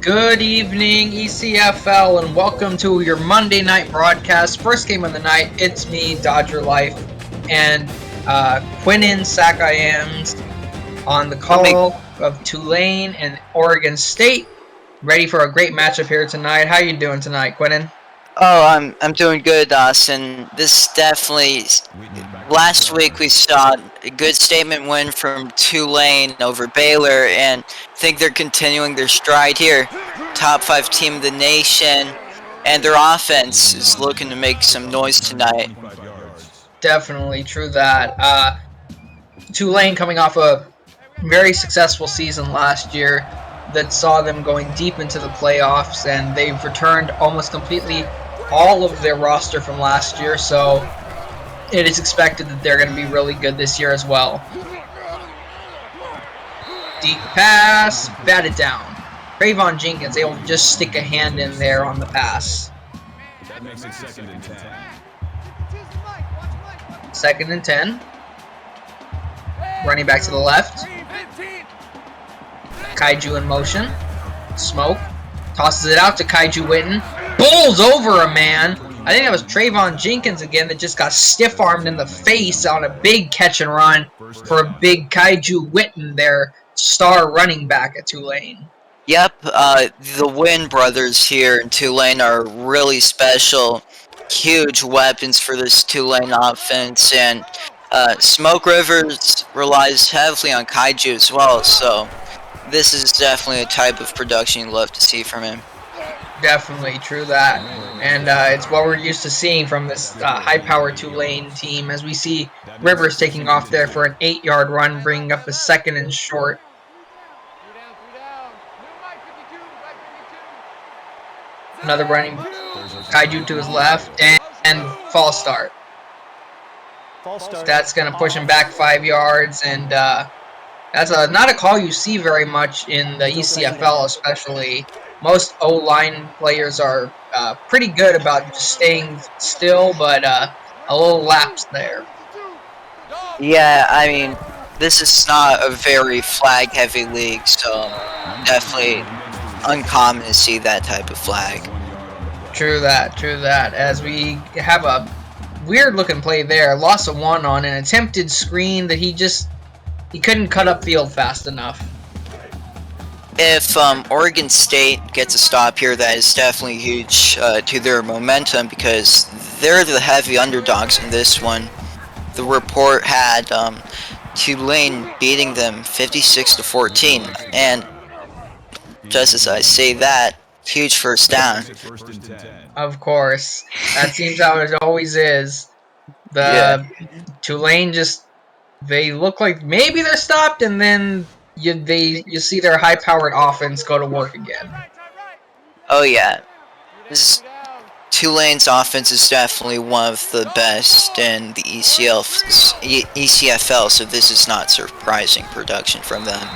Good evening, ECFL, and welcome to your Monday night broadcast. First game of the night, it's me, Dodger Life, and Quinnen Sakayams on the call of Tulane and Oregon State. Ready for a great matchup here tonight. How you doing tonight, Quinnen? Oh, I'm doing good, Dawson. This definitely. Last week we saw a good statement win from Tulane over Baylor, and I think they're continuing their stride here. Top 5 team in the nation, and their offense is looking to make some noise tonight. Definitely true that. Tulane coming off a very successful season last year that saw them going deep into the playoffs, and they've returned almost completely all of their roster from last year, so it is expected that they're going to be really good this year as well. Deep pass, batted down. Trayvon Jenkins able to just stick a hand in there on the pass. That makes it 2nd and 10. 2nd and 10. Running back to the left. Kaiju in motion. Smoke. Tosses it out to Kaiju Witten. Bowls over a man. I think that was Trayvon Jenkins again that just got stiff-armed in the face on a big catch and run for a big Kaiju Witten, their star running back at Tulane. Yep, the Wynn brothers here in Tulane are really special. Huge weapons for this Tulane offense, and Smoke Rivers relies heavily on Kaiju as well, so this is definitely a type of production you love to see from him. Definitely, true that. And it's what we're used to seeing from this high-powered Tulane team, as we see Rivers taking off there for an 8-yard run, bringing up a 2nd and short. Another running Kaiju to his left, and false start. That's going to push him back 5 yards, and that's not a call you see very much in the ECFL, especially. Most O-line players are pretty good about just staying still, but a little lapse there. Yeah, I mean, this is not a very flag-heavy league, so definitely uncommon to see that type of flag. True that, as we have a weird-looking play there. Loss of 1 on an attempted screen that he couldn't cut upfield fast enough. If Oregon State gets a stop here, that is definitely huge to their momentum because they're the heavy underdogs in this one. The report had Tulane beating them 56-14, and just as I say that, huge first down. Of course, that seems how it always is. Tulane they look like maybe they're stopped, and then you see their high-powered offense go to work again. Oh yeah, Tulane's offense is definitely one of the best in the ECFL, so this is not surprising production from them.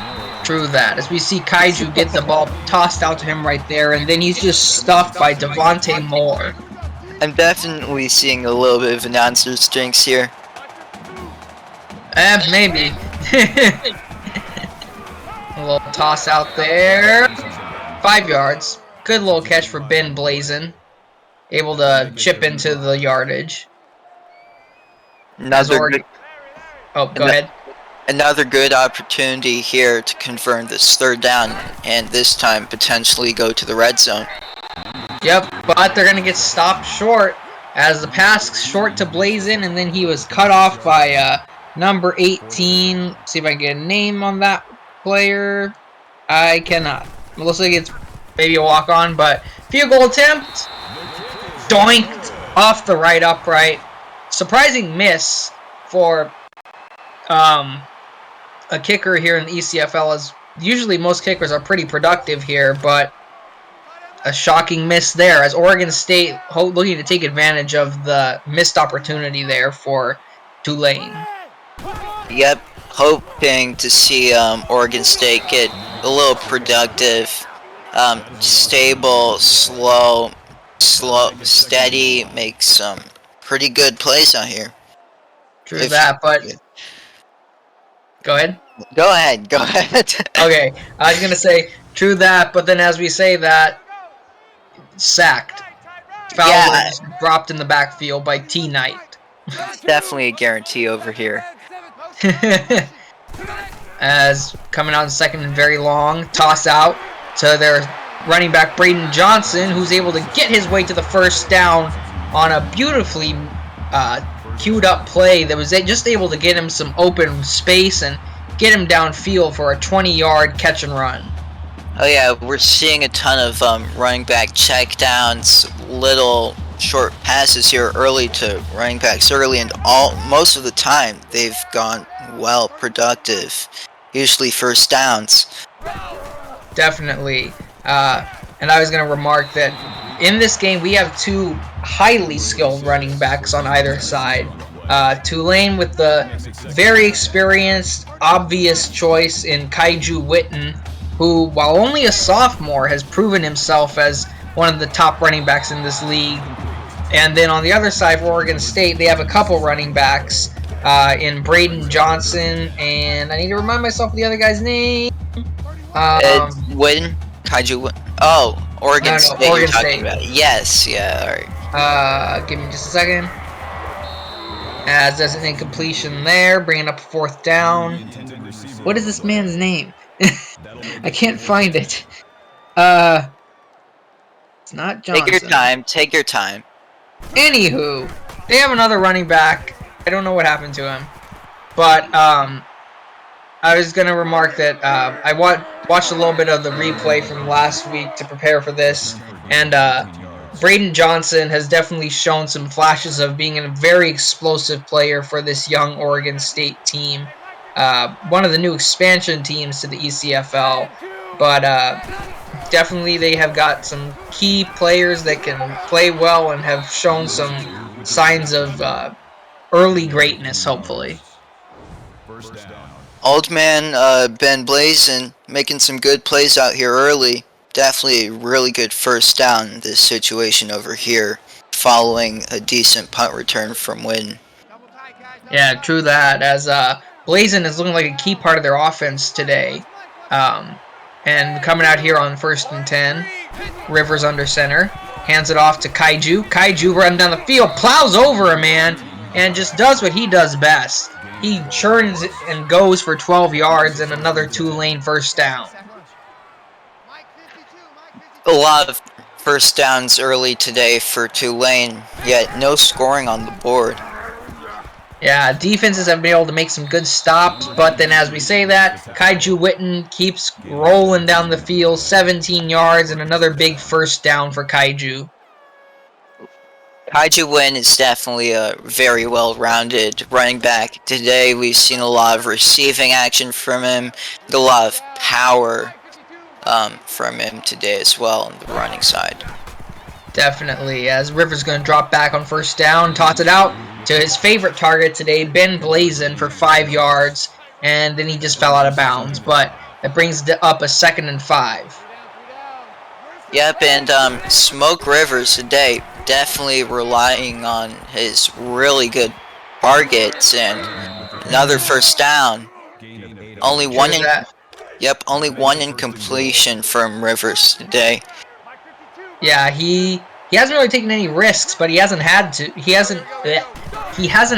True that. As we see Kaiju get the ball tossed out to him right there, and then he's just stuffed by Devontae Moore. I'm definitely seeing a little bit of announcer's jinx here. Maybe. A little toss out there. 5 yards. Good little catch for Ben Blazin. Able to chip into the yardage. Go ahead. Another good opportunity here to convert this 3rd down, and this time potentially go to the red zone. Yep, but they're going to get stopped short as the pass short to Blazin, and then he was cut off by number 18. Let's see if I can get a name on that player. I cannot. It looks like it's maybe a walk-on, but field goal attempt. Doinked off the right upright. Surprising miss for a kicker here in the ECFL, as usually most kickers are pretty productive here, but a shocking miss there as Oregon State looking to take advantage of the missed opportunity there for Tulane. Yep, hoping to see Oregon State get a little productive, stable, slow, steady, make some pretty good plays out here. True that, but go ahead. Go ahead. Okay, I was going to say, True that, but then as we say that, sacked. Fowler's dropped in the backfield by T. Knight. Definitely a guarantee over here. As coming out in second and very long, toss out to their running back Braden Johnson, who's able to get his way to the first down on a beautifully queued up play that was just able to get him some open space and get him downfield for a 20-yard catch and run. Oh yeah, we're seeing a ton of running back checkdowns, little short passes here early to running backs early, and most of the time they've gone well productive, usually first downs. Definitely. And I was going to remark that in this game we have two highly skilled running backs on either side. Tulane with the very experienced, obvious choice in Kaiju Witten, who, while only a sophomore, has proven himself as one of the top running backs in this league. And then on the other side for Oregon State, they have a couple running backs in Braden Johnson, and I need to remind myself of the other guy's name. Witten? Kaiju Witten? Oh, Oregon State Oregon you're talking State. about. Yes, yeah, alright. Give me just a second. As there's an incompletion there, bringing up a fourth down. What is this man's name? I can't find it. It's not Johnson. Take your time. Anywho, they have another running back. I don't know what happened to him. But, I was going to remark that I watched a little bit of the replay from last week to prepare for this. And Braden Johnson has definitely shown some flashes of being a very explosive player for this young Oregon State team. One of the new expansion teams to the ECFL. But definitely they have got some key players that can play well and have shown some signs of early greatness, hopefully. Old man Ben Blazin making some good plays out here early. Definitely a really good first down in this situation over here, following a decent punt return from Witten. Yeah, true that, as Blazin is looking like a key part of their offense today. And coming out here on 1st and 10, Rivers under center, hands it off to Kaiju. Kaiju running down the field, plows over a man, and just does what he does best. He churns and goes for 12 yards and another Tulane first down. A lot of first downs early today for Tulane, yet no scoring on the board. Yeah, defenses have been able to make some good stops, but then as we say that, Kaiju Witten keeps rolling down the field, 17 yards and another big first down for Kaiju. Kaiju Witten is definitely a very well-rounded running back. Today we've seen a lot of receiving action from him, a lot of power from him today as well on the running side. Definitely, as Rivers going to drop back on first down, toss it out to his favorite target today, Ben Blazin, for 5 yards, and then he just fell out of bounds, but that brings up a 2nd and 5. Yep, and Smoke Rivers today definitely relying on his really good targets, and another first down. Only one incompletion from Rivers today. Yeah, he hasn't really taken any risks, but he hasn't had to. He hasn't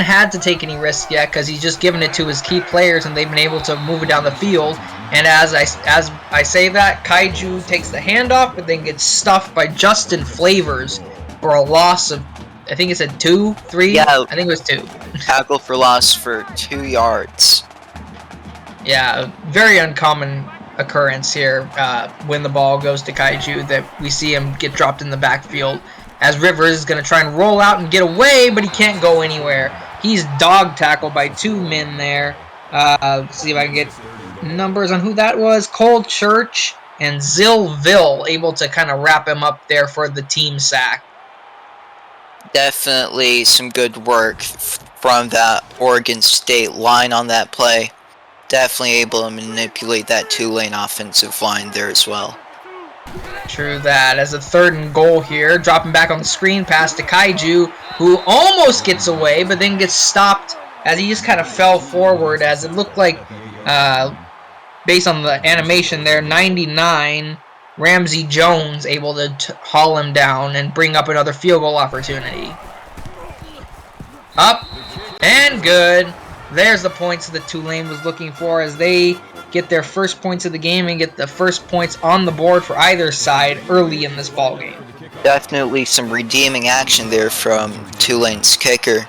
had to take any risks yet because he's just given it to his key players, and they've been able to move it down the field. And as I say that, Kaiju takes the handoff, but then gets stuffed by Justin Flavors for a loss of, I think it said 2, 3. Yeah, I think it was 2. Tackle for loss for 2 yards. Yeah, very uncommon occurrence here when the ball goes to Kaiju that we see him get dropped in the backfield as Rivers is going to try and roll out and get away, but he can't go anywhere. He's dog tackled by 2 men there. Let's see if I can get numbers on who that was. Cole Church and Zillville able to kind of wrap him up there for the team sack. Definitely some good work from that Oregon State line on that play. Definitely able to manipulate that Tulane offensive line there as well. True that. As a 3rd and goal here, dropping back on the screen pass to Kaiju, who almost gets away, but then gets stopped as he just kind of fell forward, as it looked like based on the animation there, 99, Ramsey Jones able to haul him down and bring up another field goal opportunity. Up and good. There's the points that Tulane was looking for as they get their first points of the game and get the first points on the board for either side early in this ball game. Definitely some redeeming action there from Tulane's kicker.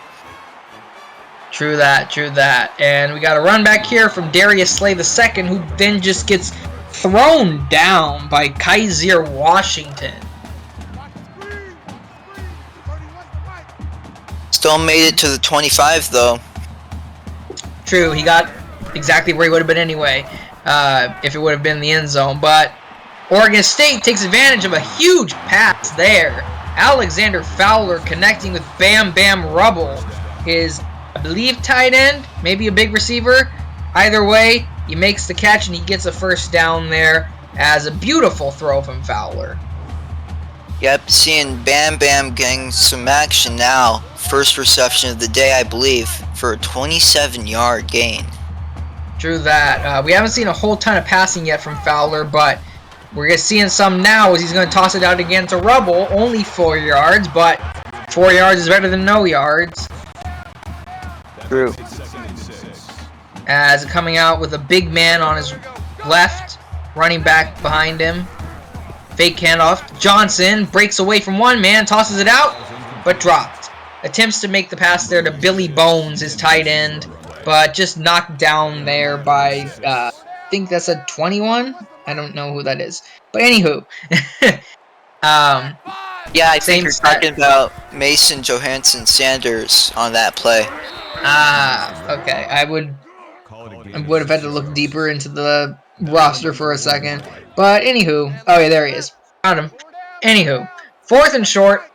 True that, true that. And we got a run back here from Darius Slay II, who then just gets thrown down by Kaiser Washington. Still made it to the 25 though. True, he got exactly where he would have been anyway if it would have been the end zone. But Oregon State takes advantage of a huge pass there. Alexander Fowler connecting with Bam Bam Rubble, his, I believe, tight end, maybe a big receiver. Either way, he makes the catch and he gets a first down there as a beautiful throw from Fowler. Yep, seeing Bam Bam getting some action now. First reception of the day, I believe, for a 27-yard gain. True that. We haven't seen a whole ton of passing yet from Fowler, but we're seeing some now as he's going to toss it out again to Rubble. Only 4 yards, but 4 yards is better than no yards. True. As coming out with a big man on his left, running back behind him. Fake handoff. Johnson breaks away from one man, tosses it out, but dropped. Attempts to make the pass there to Billy Bones, his tight end, but just knocked down there by, I think that's a 21? I don't know who that is. But anywho. Yeah, I think you're stat. talking about Mason Johansson Sanders on that play. Okay. I would have had to look deeper into the roster for a second. But anywho. Oh, yeah, there he is. Found him. Anywho. 4th and short.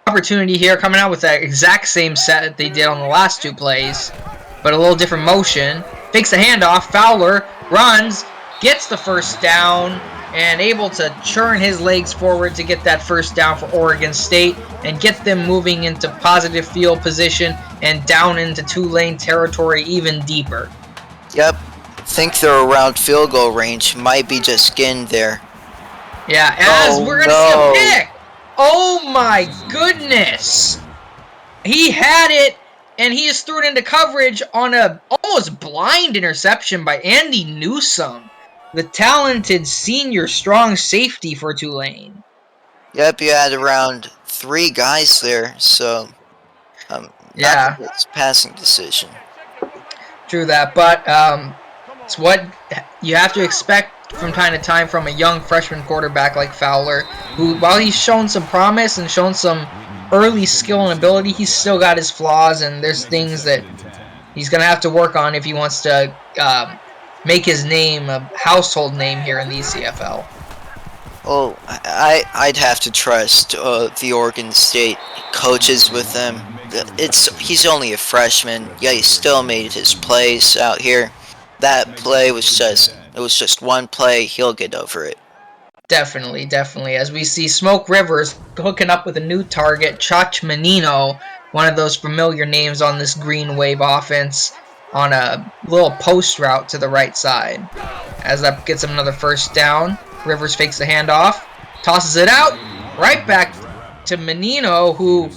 Opportunity here, coming out with that exact same set that they did on the last 2 plays, but a little different motion. Fakes the handoff. Fowler runs, gets the first down, and able to churn his legs forward to get that first down for Oregon State and get them moving into positive field position and down into Tulane territory even deeper. Yep, think they're around field goal range. Might be just getting there. Yeah, as we're going to see a pick. Oh my goodness! He had it, and he just threw it into coverage on a almost blind interception by Andy Newsome, the talented senior strong safety for Tulane. Yep, you had around 3 guys there, so yeah, that's a passing decision. True that, but it's what you have to expect from time to time from a young freshman quarterback like Fowler, who, while he's shown some promise and shown some early skill and ability, he's still got his flaws, and there's things that he's going to have to work on if he wants to make his name a household name here in the ECFL. Well, I'd have to trust the Oregon State coaches with him. He's only a freshman, yet he still made his plays out here. That play was just one play. He'll get over it. Definitely, definitely. As we see Smoke Rivers hooking up with a new target, Chach Menino, one of those familiar names on this Green Wave offense, on a little post route to the right side. As that gets him another first down, Rivers fakes the handoff, tosses it out, right back to Menino, who,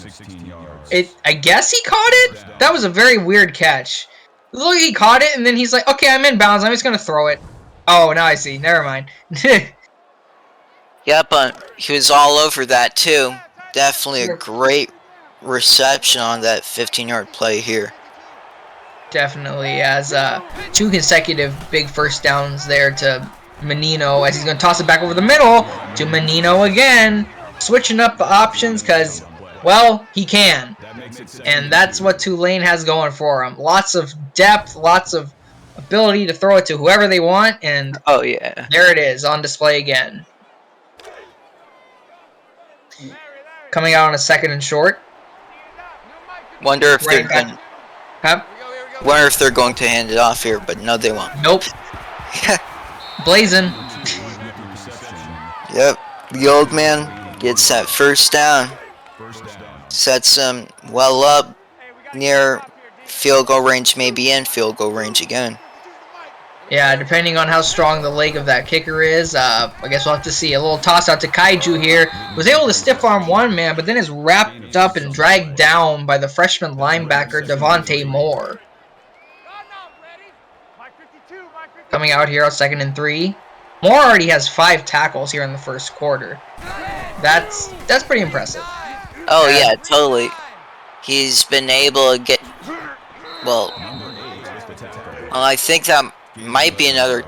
I guess he caught it? That was a very weird catch. Look, he caught it, and then he's like, okay, I'm in bounds, I'm just going to throw it. Oh, now I see. Never mind. Yeah, but he was all over that, too. Definitely a great reception on that 15-yard play here. Definitely, as 2 consecutive big first downs there to Menino, as he's going to toss it back over the middle to Menino again, switching up the options because, well, he can. And that's what Tulane has going for him. Lots of depth, lots of ability to throw it to whoever they want, and oh yeah, there it is on display again. Coming out on a 2nd and short. Wonder if they're going to hand it off here, but no, they won't. Nope. Blazing. Yep, the old man gets that first down. Sets him well up near field goal range, maybe in field goal range again. Yeah, depending on how strong the leg of that kicker is, I guess we'll have to see. A little toss out to Kaiju here. Was able to stiff arm one man, but then is wrapped up and dragged down by the freshman linebacker Devontae Moore. Coming out here on 2nd and 3. Moore already has 5 tackles here in the first quarter. That's pretty impressive. Oh yeah, totally. He's been able to get. Well, I think that might be another.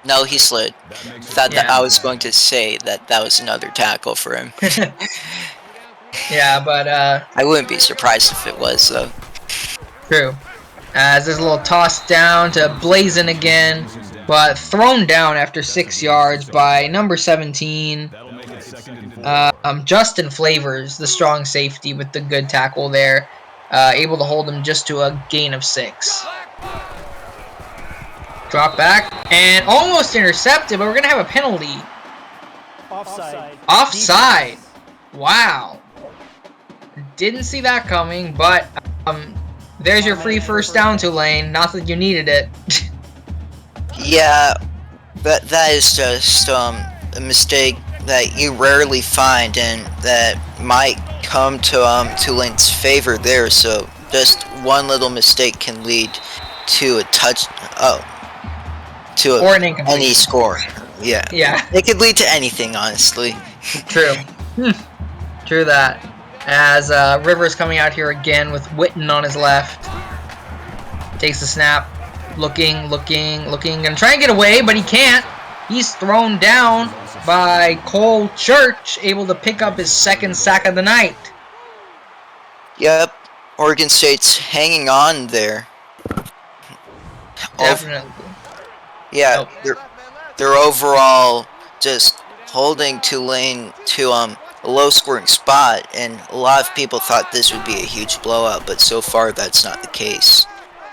No, he slid. Thought that I was going to say that was another tackle for him. Yeah, but I wouldn't be surprised if it was though. True. As there's a little toss down to Blazin again, but thrown down after 6 yards by number 17. Justin Flavors, the strong safety with the good tackle there, able to hold him just to a gain of 6. Drop back and almost intercepted, but we're gonna have a penalty. Offside. Wow. Didn't see that coming, but there's your free first down, Tulane. Not that you needed it. Yeah, but that is just a mistake that you rarely find, and that might come to Tulane's favor there. So just one little mistake can lead to a any score. Yeah. It could lead to anything, honestly. True. True that. As Rivers coming out here again with Witten on his left. Takes the snap. Looking. Gonna try and get away, but he can't. He's thrown down by Cole Church, able to pick up his 2nd sack of the night. Yep. Oregon State's hanging on there. Definitely. Yeah, they're overall just holding Tulane to a low-scoring spot, and a lot of people thought this would be a huge blowout, but so far that's not the case.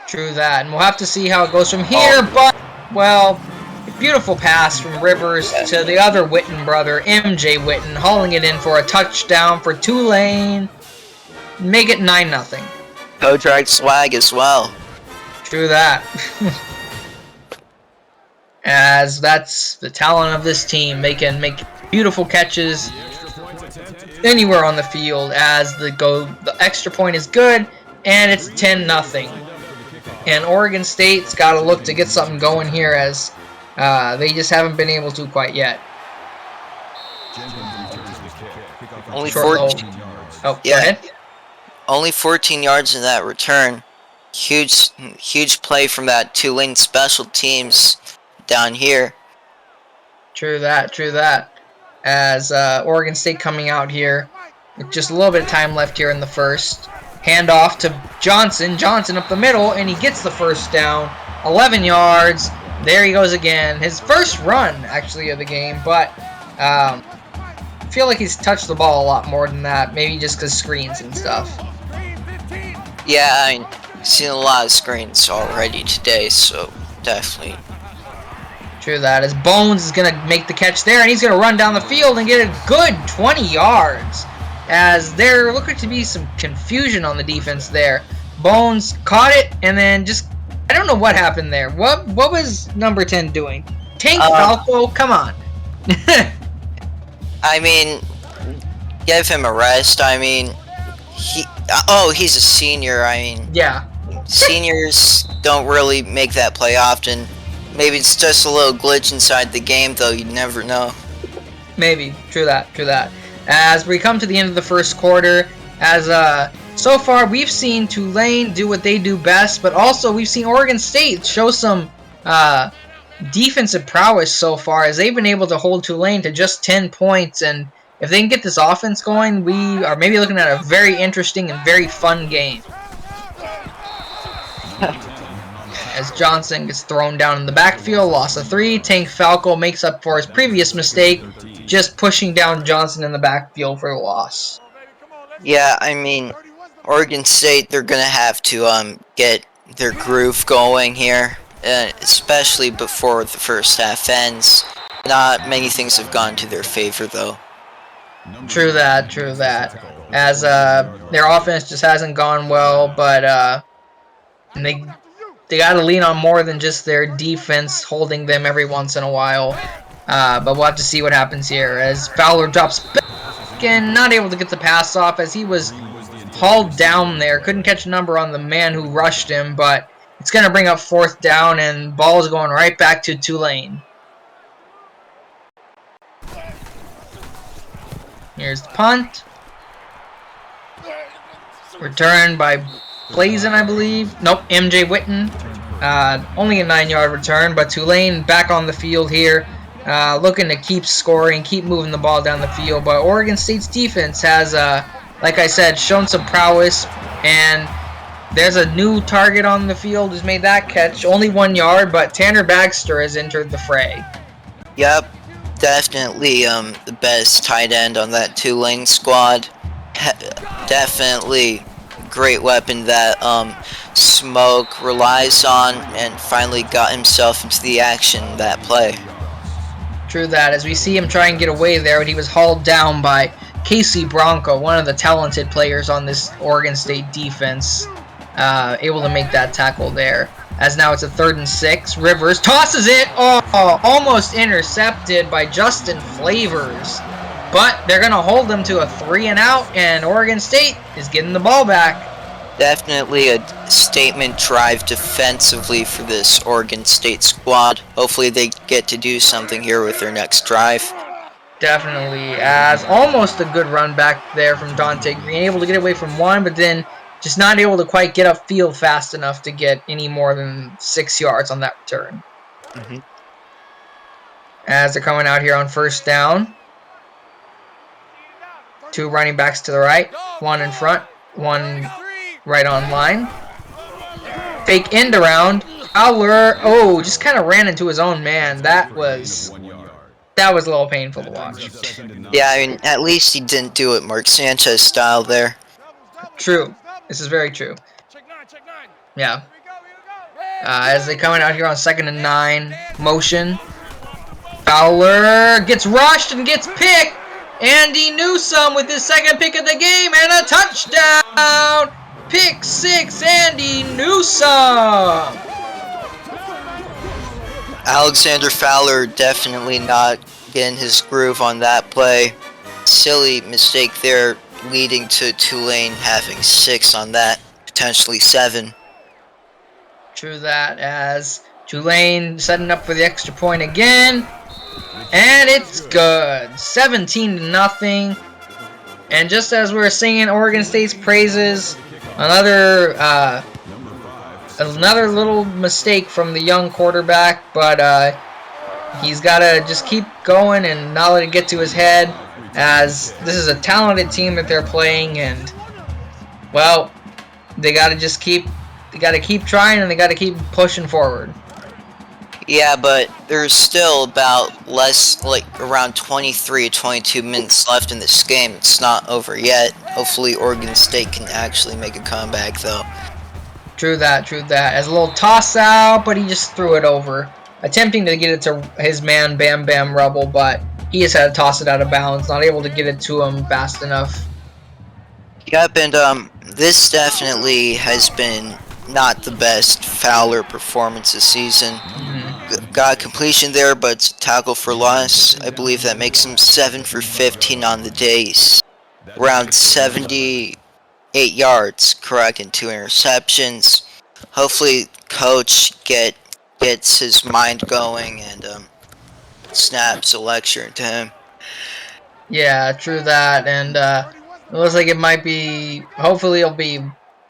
True that, and we'll have to see how it goes from here, but, well, beautiful pass from Rivers to the other Witten brother, MJ Witten, hauling it in for a touchdown for Tulane. Make it 9-0. Co-drag swag as well. True that. As that's the talent of this team. They can make beautiful catches anywhere on the field, as the extra point is good, and it's 10-0. And Oregon State's got to look to get something going here, as they just haven't been able to quite yet. Only 14. Oh, yeah. Go ahead. Only 14 yards in that return. Huge play from that Tulane special teams down here. True that. As Oregon State coming out here with just a little bit of time left here in the first. Hand off to Johnson. Johnson up the middle, and he gets the first down. 11 yards. There he goes again. His first run, actually, of the game, but I feel like he's touched the ball a lot more than that. Maybe just because screens and stuff. Yeah, I've seen a lot of screens already today, so definitely. True that. As Bones is going to make the catch there, and he's going to run down the field and get a good 20 yards. As there looked to be some confusion on the defense there. Bones caught it, and then just, I don't know what happened there. What was number 10 doing? Tank Falco? Come on. I mean, give him a rest. I mean, he's a senior. I mean, yeah. Seniors don't really make that play often. Maybe it's just a little glitch inside the game, though. You never know. Maybe. True that. As we come to the end of the first quarter, as so far we've seen Tulane do what they do best, but also we've seen Oregon State show some defensive prowess so far, as they've been able to hold Tulane to just 10 points, and if they can get this offense going, we are maybe looking at a very interesting and very fun game. As Johnson gets thrown down in the backfield, loss of 3. Tank Falco makes up for his previous mistake, just pushing down Johnson in the backfield for a loss. Yeah, I mean, Oregon State, they're going to have to get their groove going here, especially before the first half ends. Not many things have gone to their favor, though. True that. As their offense just hasn't gone well, but they they got to lean on more than just their defense holding them every once in a while. But we'll have to see what happens here as Fowler drops back and not able to get the pass off as he was hauled down there. Couldn't catch a number on the man who rushed him, but it's going to bring up 4th down, and ball is going right back to Tulane. Here's the punt. Returned by Blazin, I believe. Nope, MJ Witten. Only a 9-yard return, but Tulane back on the field here. Looking to keep scoring, keep moving the ball down the field. But Oregon State's defense has, like I said, shown some prowess. And there's a new target on the field who's made that catch. Only 1 yard, but Tanner Baxter has entered the fray. Yep, definitely the best tight end on that Tulane squad. Definitely great weapon that Smoke relies on, and finally got himself into the action that play. True that, as we see him try and get away there, but he was hauled down by Casey Bronco, one of the talented players on this Oregon State defense, able to make that tackle there. As now it's a 3rd and 6. Rivers tosses it. Oh, almost intercepted by Justin Flavors. But they're going to hold them to a 3 and out, and Oregon State is getting the ball back. Definitely a statement drive defensively for this Oregon State squad. Hopefully they get to do something here with their next drive. Definitely, as almost a good run back there from Dante Green. Able to get away from one, but then just not able to quite get upfield fast enough to get any more than 6 yards on that return. As they're coming out here on 1st down. 2 running backs to the right, 1 in front, 1 right on line. Fake end around. Fowler, just kind of ran into his own man. That was a little painful to watch. Yeah, I mean, at least he didn't do it Mark Sanchez style there. True. This is very true. Yeah. As they coming out here on 2nd and 9, motion. Fowler gets rushed and gets picked. Andy Newsome with his 2nd pick of the game and a touchdown. Pick 6, Andy Newsome. Alexander Fowler definitely not getting his groove on that play. Silly mistake there, leading to Tulane having 6 on that, potentially 7. True that, as Tulane setting up for the extra point again. And it's good. 17-0. And just as we were singing Oregon State's praises, another little mistake from the young quarterback, but he's got to just keep going and not let it get to his head, as this is a talented team that they're playing, and well, they got to keep trying, and they got to keep pushing forward. Yeah, but there's still about around 23 or 22 minutes left in this game. It's not over yet. Hopefully Oregon State can actually make a comeback, though. True that. As a little toss out, but he just threw it over. Attempting to get it to his man, Bam Bam Rubble, but he just had to toss it out of bounds. Not able to get it to him fast enough. Yep, and this definitely has been not the best Fowler performance this season. Got a completion there, but it's a tackle for loss. I believe that makes him 7 for 15 on the day. Around 78 yards, correct, and 2 interceptions. Hopefully, coach gets his mind going and snaps a lecture into him. Yeah, true that, and it looks like it might be, hopefully it'll be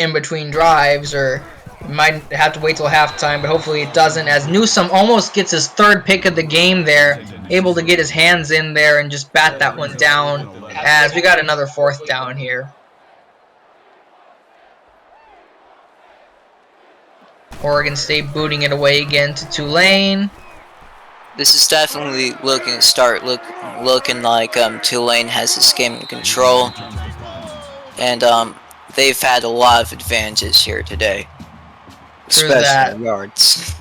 in between drives, or might have to wait till halftime, but hopefully it doesn't, as Newsome almost gets his 3rd pick of the game there, able to get his hands in there and just bat that one down, as we got another 4th down here. Oregon State booting it away again to Tulane. This is definitely looking like Tulane has this game in control, and they've had a lot of advantages here today, especially yards.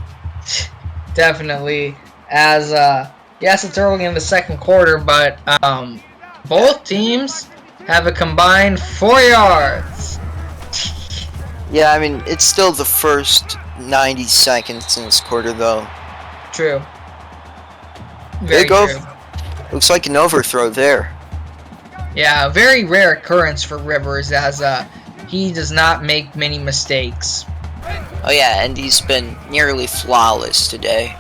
Definitely, as yes, it's early in the 2nd quarter, but both teams have a combined 4 yards. Yeah, I mean, it's still the first 90 seconds in this quarter, though. True. Very Big true. Looks like an overthrow there. Yeah, a very rare occurrence for Rivers, as he does not make many mistakes. Oh yeah, and he's been nearly flawless today.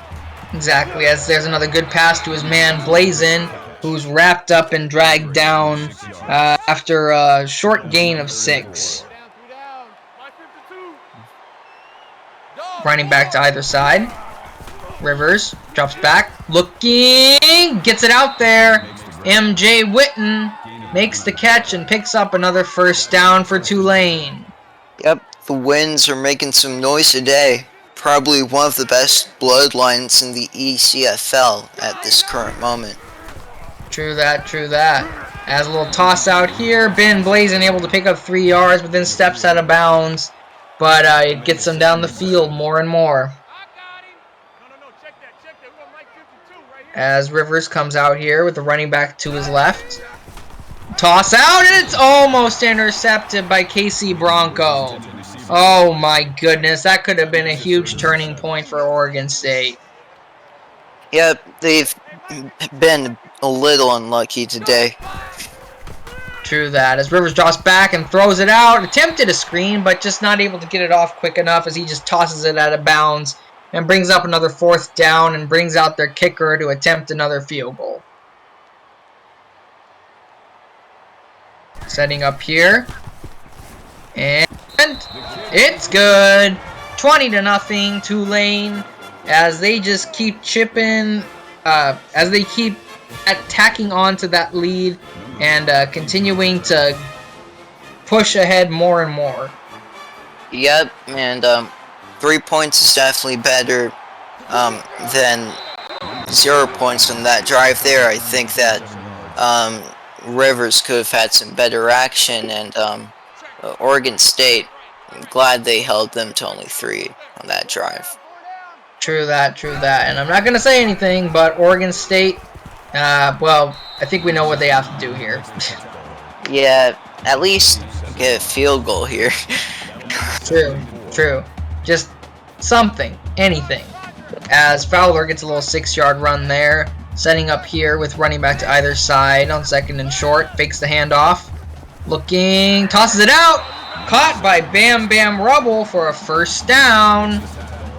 Exactly, as there's another good pass to his man Blazin, who's wrapped up and dragged down after a short gain of 6. Running back to either side. Rivers drops back, looking, gets it out there. MJ Witten makes the catch and picks up another first down for Tulane. Yep, the Winds are making some noise today. Probably one of the best bloodlines in the ECFL at this current moment. True that, true that. As a little toss out here, Ben Blazin able to pick up 3 yards, but then steps out of bounds. But it gets him down the field more and more. As Rivers comes out here with the running back to his left. Toss out, and it's almost intercepted by Casey Bronco. Oh my goodness, that could have been a huge turning point for Oregon State. Yep, they've been a little unlucky today. True that. As Rivers drops back and throws it out, attempted a screen, but just not able to get it off quick enough as he just tosses it out of bounds and brings up another 4th down and brings out their kicker to attempt another field goal. Setting up here. And it's good. 20-0 Tulane, as they just keep chipping, as they keep attacking onto that lead and continuing to push ahead more and more. Yep, and 3 points is definitely better than 0 points on that drive there. I think that Rivers could have had some better action, and Oregon State, I'm glad they held them to only 3 on that drive. True that, true that. And I'm not going to say anything, but Oregon State, well, I think we know what they have to do here. Yeah, at least get a field goal here. True, true. Just something, anything. As Fowler gets a little 6-yard run there, setting up here with running back to either side on 2nd and short, fakes the handoff, looking, tosses it out, caught by Bam Bam Rubble for a first down.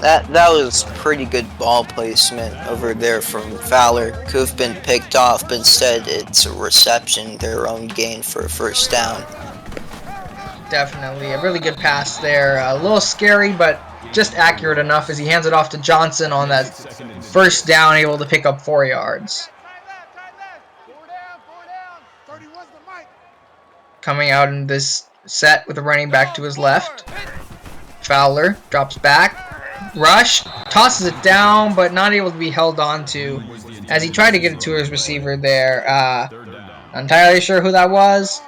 That was pretty good ball placement over there from Fowler. Could have been picked off, but instead it's a reception, their own gain for a first down. Definitely a really good pass there. A little scary, but just accurate enough as he hands it off to Johnson on that first down, able to pick up 4 yards. Coming out in this set with a running back to his left. Fowler drops back. Rush, tosses it down, but not able to be held on to as he tried to get it to his receiver there. Not entirely sure who that was,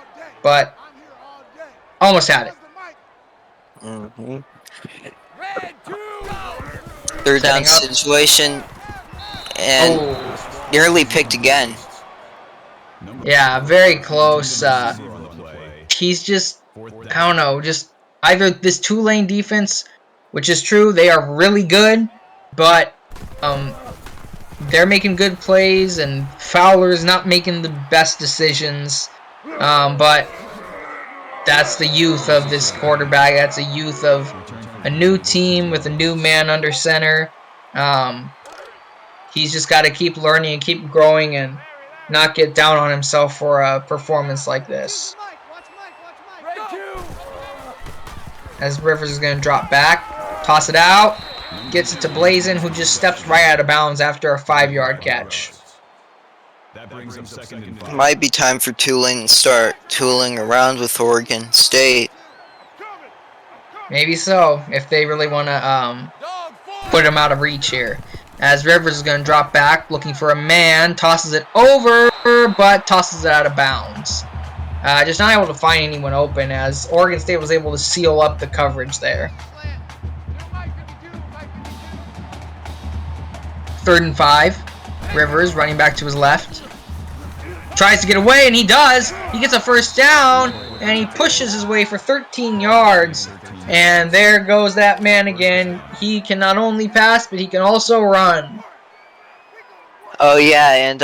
but almost had it. Mm-hmm. Third down situation, and nearly picked again. Yeah, very close. He's just, I don't know, just either this Tulane defense, which is true, they are really good, but they're making good plays, and Fowler's not making the best decisions. But that's the youth of this quarterback. That's the youth of a new team with a new man under center. He's just got to keep learning and keep growing and not get down on himself for a performance like this. As Rivers is going to drop back, toss it out, gets it to Blazin, who just steps right out of bounds after a 5-yard catch. Might be time for Tulane to start tooling around with Oregon State. Maybe so, if they really want to put him out of reach here. As Rivers is going to drop back, looking for a man, tosses it over, but tosses it out of bounds. Just not able to find anyone open, as Oregon State was able to seal up the coverage there. 3rd and 5. Rivers running back to his left. tries to get away, and he does. He gets a first down, and he pushes his way for 13 yards. And there goes that man again. He can not only pass, but he can also run. Oh yeah, and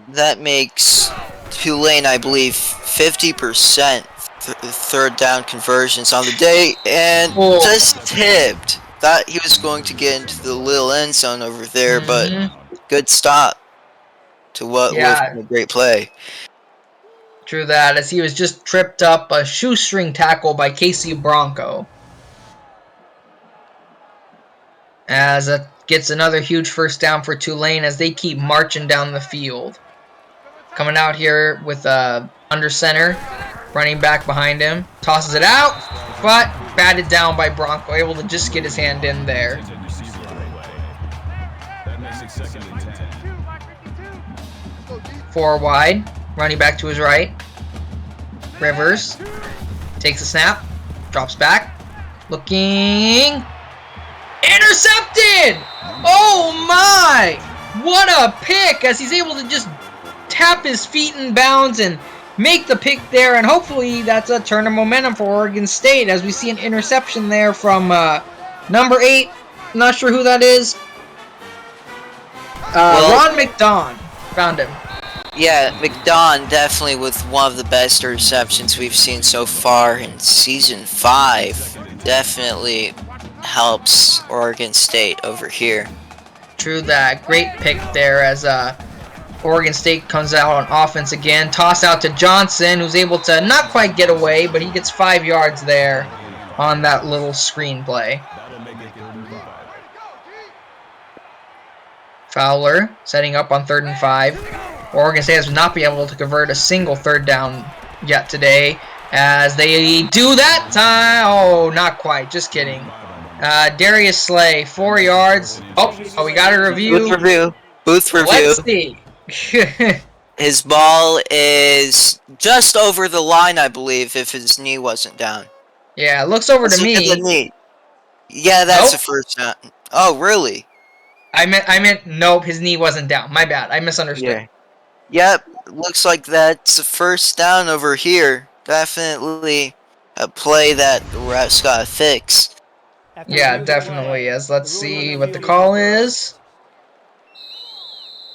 that makes Tulane, I believe, 50% third down conversions on the day, and just tipped. Thought he was going to get into the little end zone over there, but good stop to what would have been a great play. True that, as he was just tripped up a shoestring tackle by Casey Bronco. As it gets another huge first down for Tulane as they keep marching down the field. Coming out here with under center, running back behind him, tosses it out, but batted down by Bronco, able to just get his hand in there. 4 wide, running back to his right. Rivers takes a snap, drops back, looking, intercepted! Oh my! What a pick, as he's able to just tap his feet in bounds and make the pick there, and hopefully that's a turn of momentum for Oregon State as we see an interception there from number 8. Not sure who that is. Ron McDon. Found him. Yeah, McDon definitely with one of the best interceptions we've seen so far in Season 5. Definitely helps Oregon State over here. True that. Great pick there as Oregon State comes out on offense again. Toss out to Johnson, who's able to not quite get away, but he gets 5 yards there on that little screen play. Fowler setting up on 3rd and 5. Oregon State has not been able to convert a single third down yet today, as they do that time. Oh, not quite. Just kidding. Darius Slay, 4 yards. Oh, we got a review. Booth review. Let's see. His ball is just over the line, I believe, if his knee wasn't down. Yeah, it looks over to me. Yeah, that's the first down. Oh, really? I meant nope, his knee wasn't down. My bad. I misunderstood. Yeah. Yep, looks like that's the first down over here. Definitely a play that the refs got to fix. Yeah, definitely is. Let's see what the call is.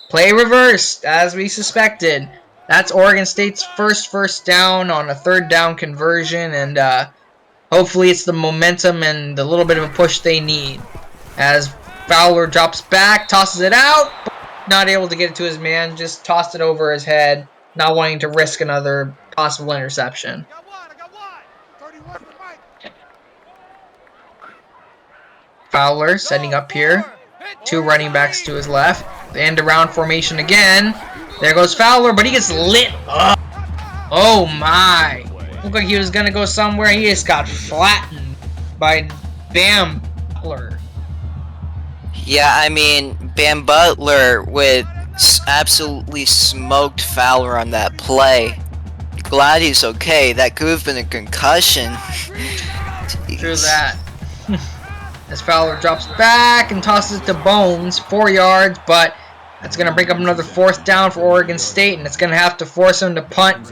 Play reversed, as we suspected. That's Oregon State's first down on a 3rd down conversion, and hopefully it's the momentum and the little bit of a push they need. As Fowler drops back, tosses it out, not able to get it to his man, just tossed it over his head, not wanting to risk another possible interception. Fowler setting up here. 2 running backs to his left. The end around formation again. There goes Fowler, but he gets lit up. Oh my. Looked like he was going to go somewhere. He just got flattened by Bam Butler. Yeah, I mean, Bam Butler with absolutely smoked Fowler on that play. Glad he's okay. That could have been a concussion. True that. As Fowler drops back and tosses it to Bones, 4 yards, but that's going to bring up another 4th down for Oregon State, and it's going to have to force him to punt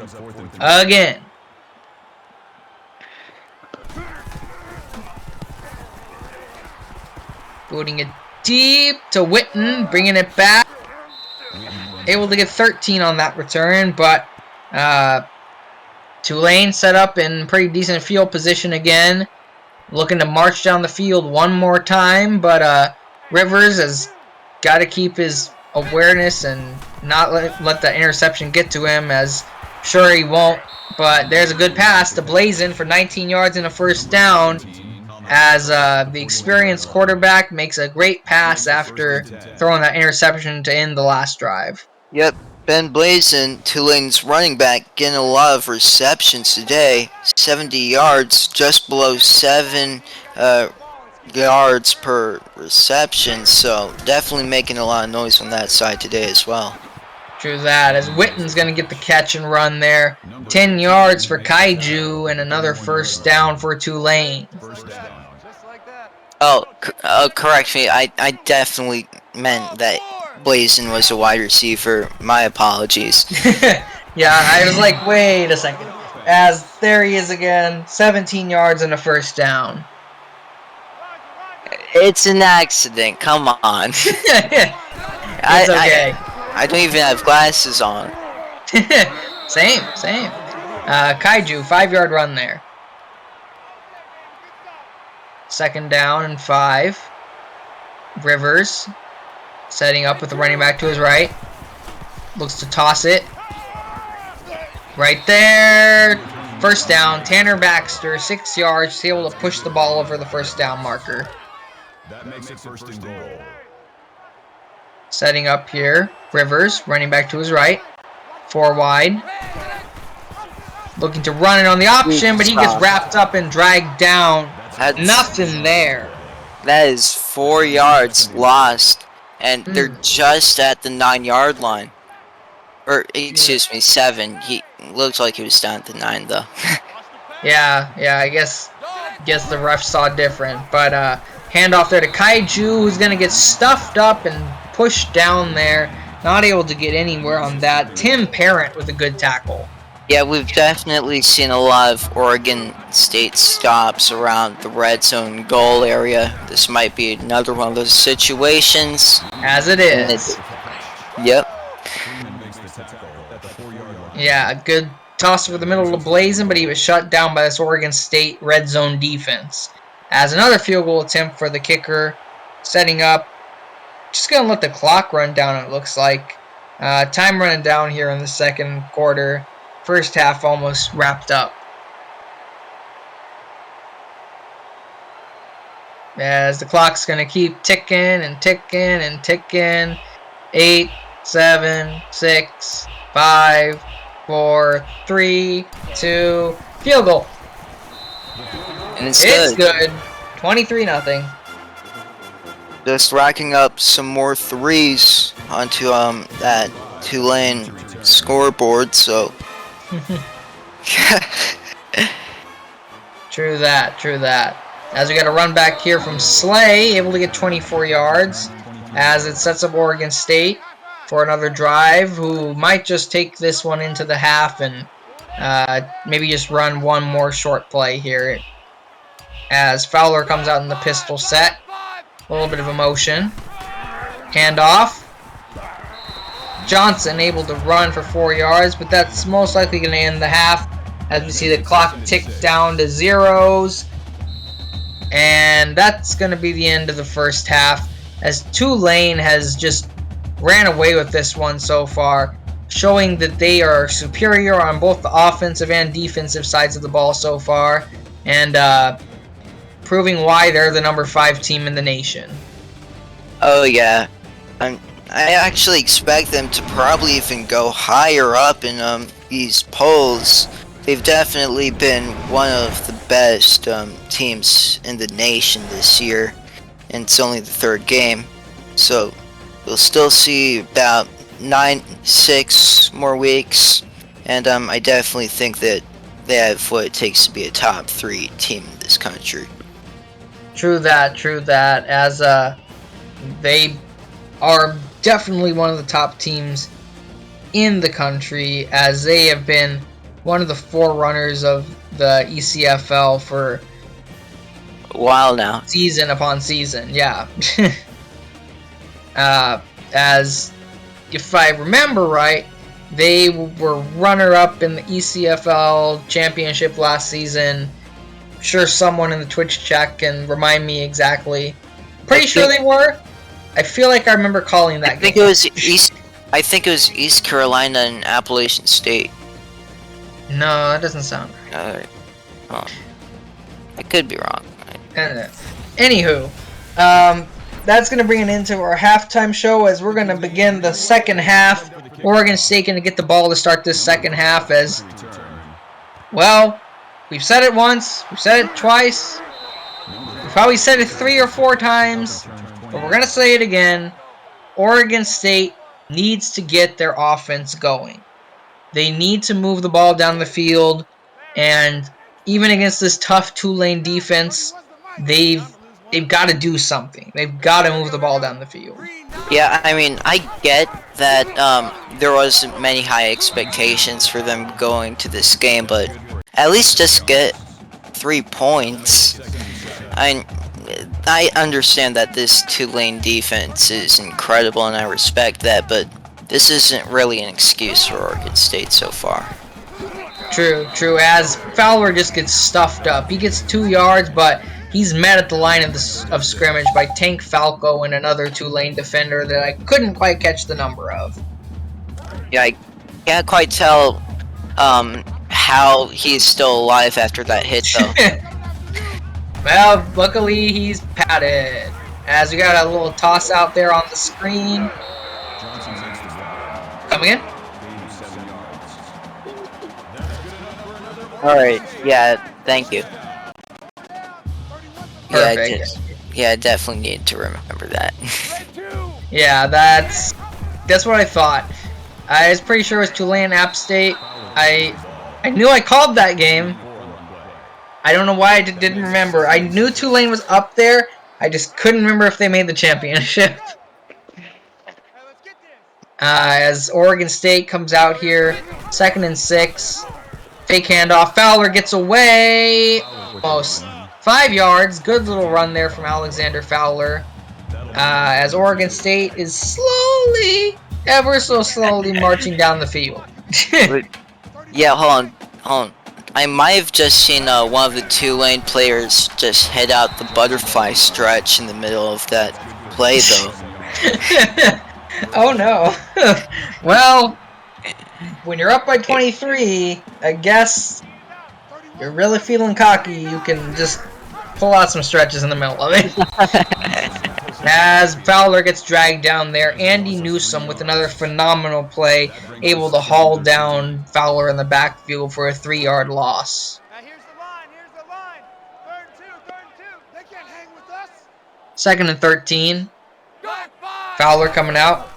again. Booting it deep to Witten, bringing it back. Able to get 13 on that return, but Tulane set up in pretty decent field position again. Looking to march down the field one more time, but Rivers has got to keep his awareness and not let the interception get to him, as sure he won't. But there's a good pass to Blazin for 19 yards and a 1st down, as the experienced quarterback makes a great pass after throwing that interception to end the last drive. Yep, Ben Blazin, Tulane's running back, getting a lot of receptions today. 70 yards, just below 7 yards per reception, so definitely making a lot of noise on that side today as well. True that, as Witten's going to get the catch and run there. 10 yards for Kaiju and another 1st down for Tulane. Oh, correct me. I definitely meant that Blazin was a wide receiver. My apologies. Yeah, I was like, wait a second. As there he is again, 17 yards and a first down. It's an accident. Come on. It's okay. I don't even have glasses on. Same. Kaiju, 5-yard run there. Second down and 5. Rivers setting up with the running back to his right. Looks to toss it. Right there. First down. Tanner Baxter, 6 yards, able to push the ball over the first down marker. That makes it first and goal. Setting up here. Rivers, running back to his right. 4 wide. Looking to run it on the option, but he gets wrapped up and dragged down. Nothing there. That is 4 yards lost, and they're just at the 9-yard line. Or, excuse me, 7. He looks like he was down at the 9, though. Yeah, I guess the ref saw different. But handoff there to Kaiju, who's going to get stuffed up and pushed down there. Not able to get anywhere on that. Tim Parent with a good tackle. Yeah, we've definitely seen a lot of Oregon State stops around the red zone goal area. This might be another one of those situations. As it is. Yep. Yeah, a good toss over the middle to Blazin, but he was shut down by this Oregon State red zone defense. As another field goal attempt for the kicker, setting up. Just going to let the clock run down, it looks like. Time running down here in the second quarter. First half almost wrapped up. As the clock's going to keep ticking and ticking and ticking. 8, 7, 6, 5, 4, 3, 2, field goal. And it's good. 23-0. Just racking up some more threes onto that Tulane scoreboard, so True that. As we got a run back here from Slay, able to get 24 yards. As it sets up Oregon State for another drive, who might just take this one into the half and maybe just run one more short play here. As Fowler comes out in the pistol set. A little bit of emotion. Handoff. Johnson able to run for 4 yards, but that's most likely going to end the half as we see the clock tick down to zeros. And that's going to be the end of the first half as Tulane has just ran away with this one so far, showing that they are superior on both the offensive and defensive sides of the ball so far, and proving why they're the number 5 team in the nation. Oh yeah, I actually expect them to probably even go higher up in these polls. They've definitely been one of the best teams in the nation this year, and it's only the 3rd game, so we'll still see about 6 more weeks, and I definitely think that they have what it takes to be a top 3 team in this country. True that, as they are definitely one of the top teams in the country, as they have been one of the forerunners of the ECFL for a while now. Season upon season, yeah. As if I remember right, they were runner-up in the ECFL championship last season. I'm sure someone in the Twitch chat can remind me exactly. Pretty sure they were. I feel like I remember calling that game. I think it was East Carolina and Appalachian State. No, that doesn't sound right. Alright. Oh. I could be wrong. Anywho, that's going to bring it into our halftime show as we're going to begin the second half. Oregon State going to get the ball to start this second half as, well, we've said it once, we've said it twice, we've probably said it 3 or 4 times, but we're going to say it again. Oregon State needs to get their offense going. They need to move the ball down the field, and even against this tough Tulane defense, they've they've got to do something. They've got to move the ball down the field. Yeah, I mean, I get that there wasn't many high expectations for them going to this game, but at least just get 3 points. I understand that this Tulane defense is incredible, and I respect that, but this isn't really an excuse for Oregon State so far. True, true. As Fowler just gets stuffed up. He gets 2 yards, but he's met at the line of scrimmage by Tank Falco and another Tulane defender that I couldn't quite catch the number of. Yeah, I can't quite tell how he's still alive after that hit, though. Well, luckily he's padded. As we got a little toss out there on the screen. Come again? Alright, yeah, thank you. Perfect. Yeah, I definitely need to remember that. Yeah, that's what I thought. I was pretty sure it was Tulane App State. I knew I called that game. I don't know why I didn't remember. I knew Tulane was up there. I just couldn't remember if they made the championship. As Oregon State comes out here, 2nd and 6. Fake handoff. Fowler gets away. Almost 5 yards. Good little run there from Alexander Fowler. As Oregon State is slowly, ever so slowly marching down the field. Yeah, hold on. I might have just seen one of the Tulane players just head out the butterfly stretch in the middle of that play, though. Oh no. Well, when you're up by 23, I guess you're really feeling cocky. You can just pull out some stretches in the middle of it. As Fowler gets dragged down there, Andy Newsom with another phenomenal play, able to haul down Fowler in the backfield for a 3-yard loss. Here's the line. 3rd and 2. They can't hang with us. 2nd and 13. Fowler coming out.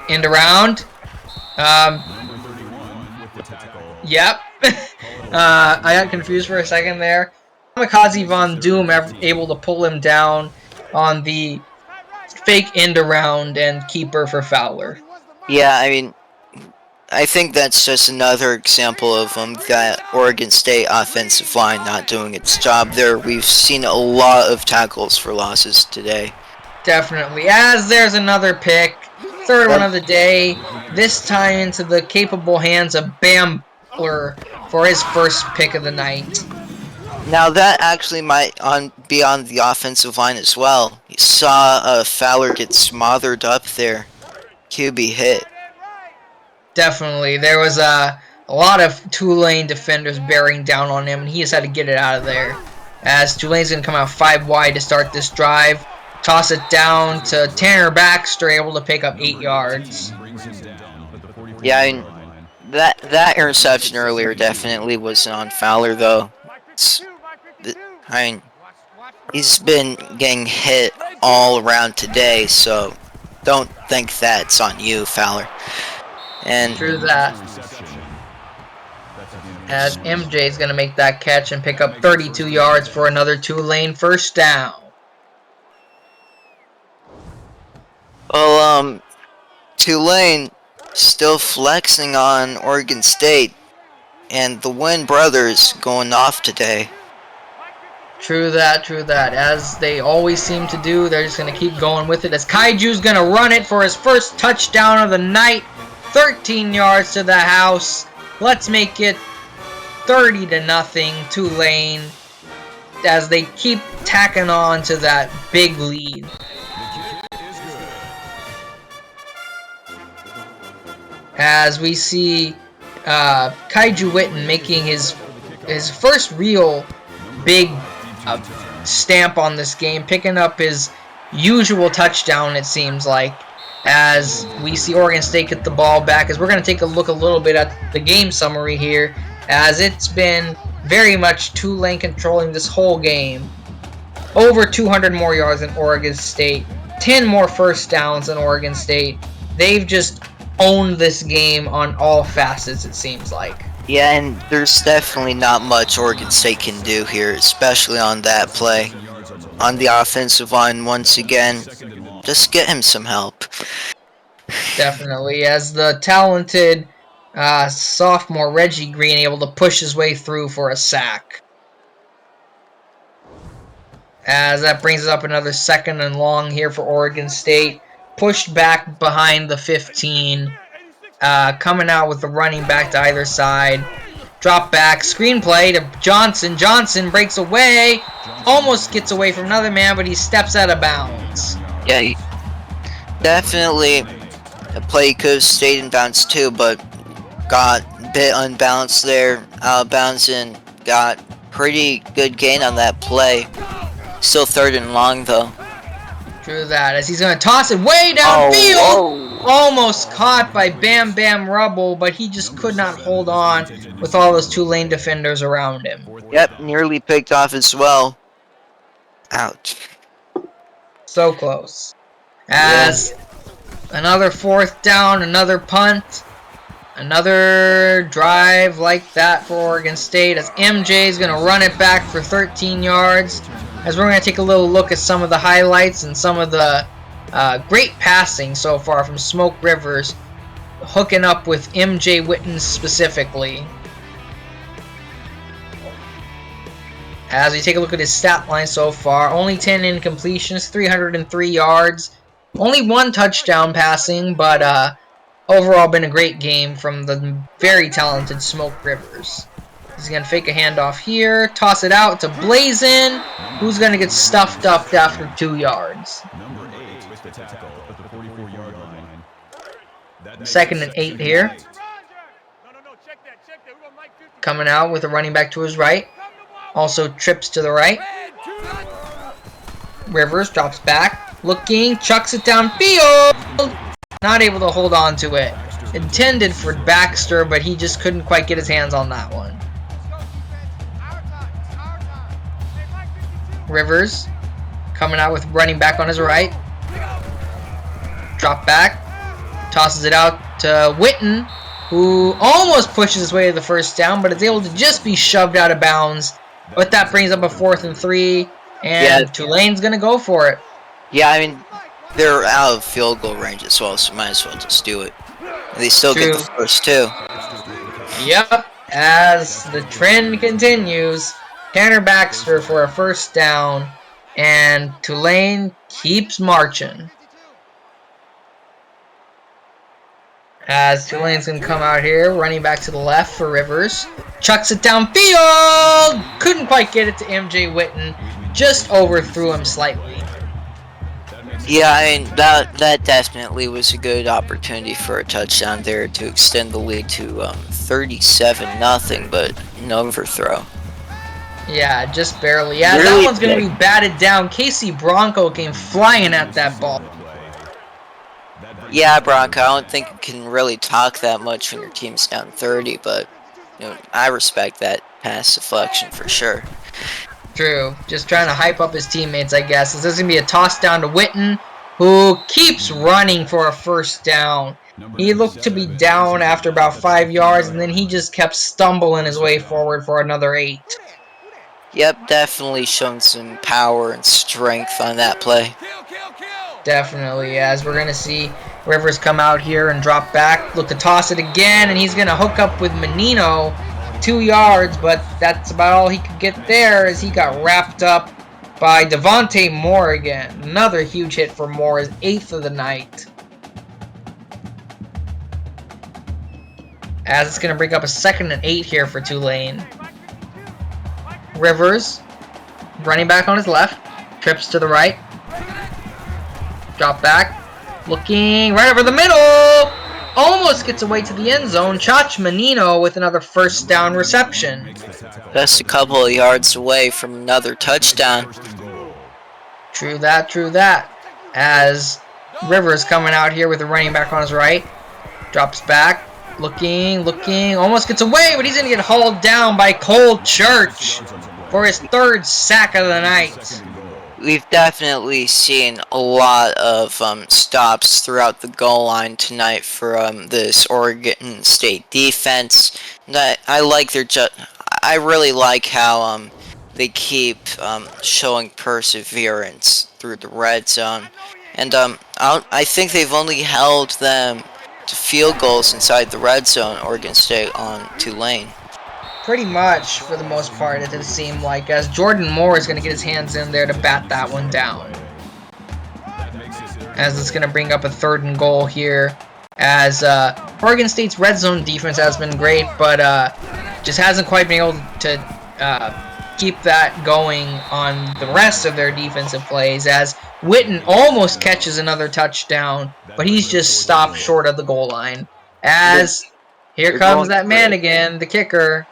End around. Yep. I got confused for a second there. Kamikaze Von Doom able to pull him down on the fake end around and keeper for Fowler. Yeah, I mean, I think that's just another example of that Oregon State offensive line not doing its job there. We've seen a lot of tackles for losses today. Definitely. As there's another pick, 3rd one of the day, this time into the capable hands of Bam Butler for his first pick of the night. Now that actually might be on the offensive line as well. You saw Fowler get smothered up there. QB hit. Definitely. There was a lot of Tulane defenders bearing down on him, and he just had to get it out of there. As Tulane's going to come out 5 wide to start this drive. Toss it down to Tanner Baxter, able to pick up 8 yards. Yeah, I mean, that interception earlier definitely wasn't on Fowler, though. I mean, he's been getting hit all around today, so don't think that's on you, Fowler. And True that. As MJ's going to make that catch and pick up 32 yards for another Tulane first down. well, Tulane still flexing on Oregon State, and the Wynn brothers going off today. True that, true that. As they always seem to do, they're just going to keep going with it. As Kaiju's going to run it for his first touchdown of the night. 13 yards to the house. Let's make it 30-0 Tulane as they keep tacking on to that big lead. As we see Kaiju Witten making his first real big stamp on this game, picking up his usual touchdown, it seems like, as we see Oregon State get the ball back. As we're going to take a look a little bit at the game summary here, as it's been very much Tulane controlling this whole game. Over 200 more yards than Oregon State, 10 more first downs than Oregon State. They've just owned this game on all facets, it seems like. Yeah, and there's definitely not much Oregon State can do here, especially on that play. on the offensive line once again. Just get him some help. Definitely, as the talented sophomore Reggie Green able to push his way through for a sack. As that brings us up another 2nd and long here for Oregon State. Pushed back behind the 15. Coming out with the running back to either side. Drop back, screenplay to Johnson. Johnson breaks away. Almost gets away from another man, but he steps out of bounds. Yeah, definitely a play could have stayed in bounds too, but got a bit unbalanced there. Out of bounds and got pretty good gain on that play. Still 3rd and long though. True that, as he's going to toss it way downfield. Almost caught by Bam Bam Rubble, but he just could not hold on with all those Tulane defenders around him. Yep, nearly picked off as well. Ouch. So close. As another 4th down, another punt, another drive like that for Oregon State, as MJ is going to run it back for 13 yards. As we're going to take a little look at some of the highlights and some of the great passing so far from Smoke Rivers, hooking up with MJ Witten specifically. As we take a look at his stat line so far, only 10 incompletions, 303 yards, only 1 touchdown passing, but overall been a great game from the very talented Smoke Rivers. He's going to fake a handoff here, toss it out to Blazin, who's going to get stuffed up after 2 yards. Number 8 with the tackle at the 44-yard line. 2nd and 8 here. Coming out with a running back to his right. Also trips to the right. Rivers drops back. Looking, chucks it downfield. Not able to hold on to it. Intended for Baxter, but he just couldn't quite get his hands on that one. Rivers coming out with running back on his right. Drop back. Tosses it out to Witten, who almost pushes his way to the 1st down, but is able to just be shoved out of bounds. But that brings up a 4th and 3, and Tulane's going to go for it. Yeah, I mean, they're out of field goal range as well, so might as well just do it. They still get the 1st too. Yep, as the trend continues, Tanner Baxter for a 1st down, and Tulane keeps marching. As Tulane's going to come out here, running back to the left for Rivers. Chucks it downfield! Couldn't quite get it to MJ Witten. Just overthrew him slightly. Yeah, I mean, that definitely was a good opportunity for a touchdown there to extend the lead to 37-0, but an overthrow. Yeah, just barely. Yeah, that one's going to be batted down. Casey Bronco came flying at that ball. Yeah, Bronco, I don't think you can really talk that much when your team's down 30, but you know, I respect that pass deflection for sure. True. Just trying to hype up his teammates, I guess. This is going to be a toss down to Witten, who keeps running for a 1st down. He looked to be down after about 5 yards, and then he just kept stumbling his way forward for another 8. Yep, definitely showing some power and strength on that play. Definitely, as we're going to see Rivers come out here and drop back, look to toss it again, and he's going to hook up with Menino, 2 yards, but that's about all he could get there as he got wrapped up by Devontae Moore again. Another huge hit for Moore, his 8th of the night. As it's going to bring up a 2nd and 8 here for Tulane. Rivers, running back on his left, trips to the right. Drop back, looking right over the middle. Almost gets away to the end zone. Chach Menino with another 1st down reception. Just a couple of yards away from another touchdown. True that, true that. As Rivers coming out here with the running back on his right. Drops back, looking, almost gets away, but he's going to get hauled down by Cole Church for his 3rd sack of the night. We've definitely seen a lot of stops throughout the goal line tonight for this Oregon State defense. I like I really like how they keep showing perseverance through the red zone. And I think they've only held them to field goals inside the red zone, Oregon State, on Tulane. Pretty much, for the most part, it does seem like, as Jordan Moore is going to get his hands in there to bat that one down. As it's going to bring up a 3rd and goal here. As Oregon State's red zone defense has been great, but just hasn't quite been able to keep that going on the rest of their defensive plays. As Witten almost catches another touchdown, but he's just stopped short of the goal line. As here comes that man again, the kicker.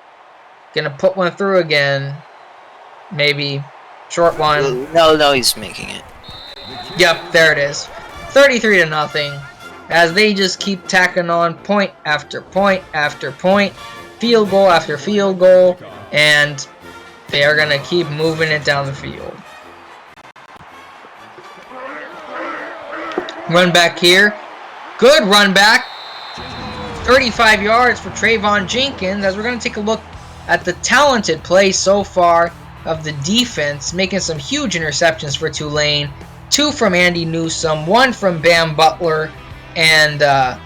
Gonna put one through again. Maybe. Short one. No, he's making it. Yep, there it is. 33-0. As they just keep tacking on point after point after point. Field goal after field goal. And they are gonna keep moving it down the field. Run back here. Good run back. 35 yards for Trayvon Jenkins. As we're gonna take a look at the talented play so far of the defense, making some huge interceptions for Tulane. 2 from Andy Newsome, 1 from Bam Butler, and a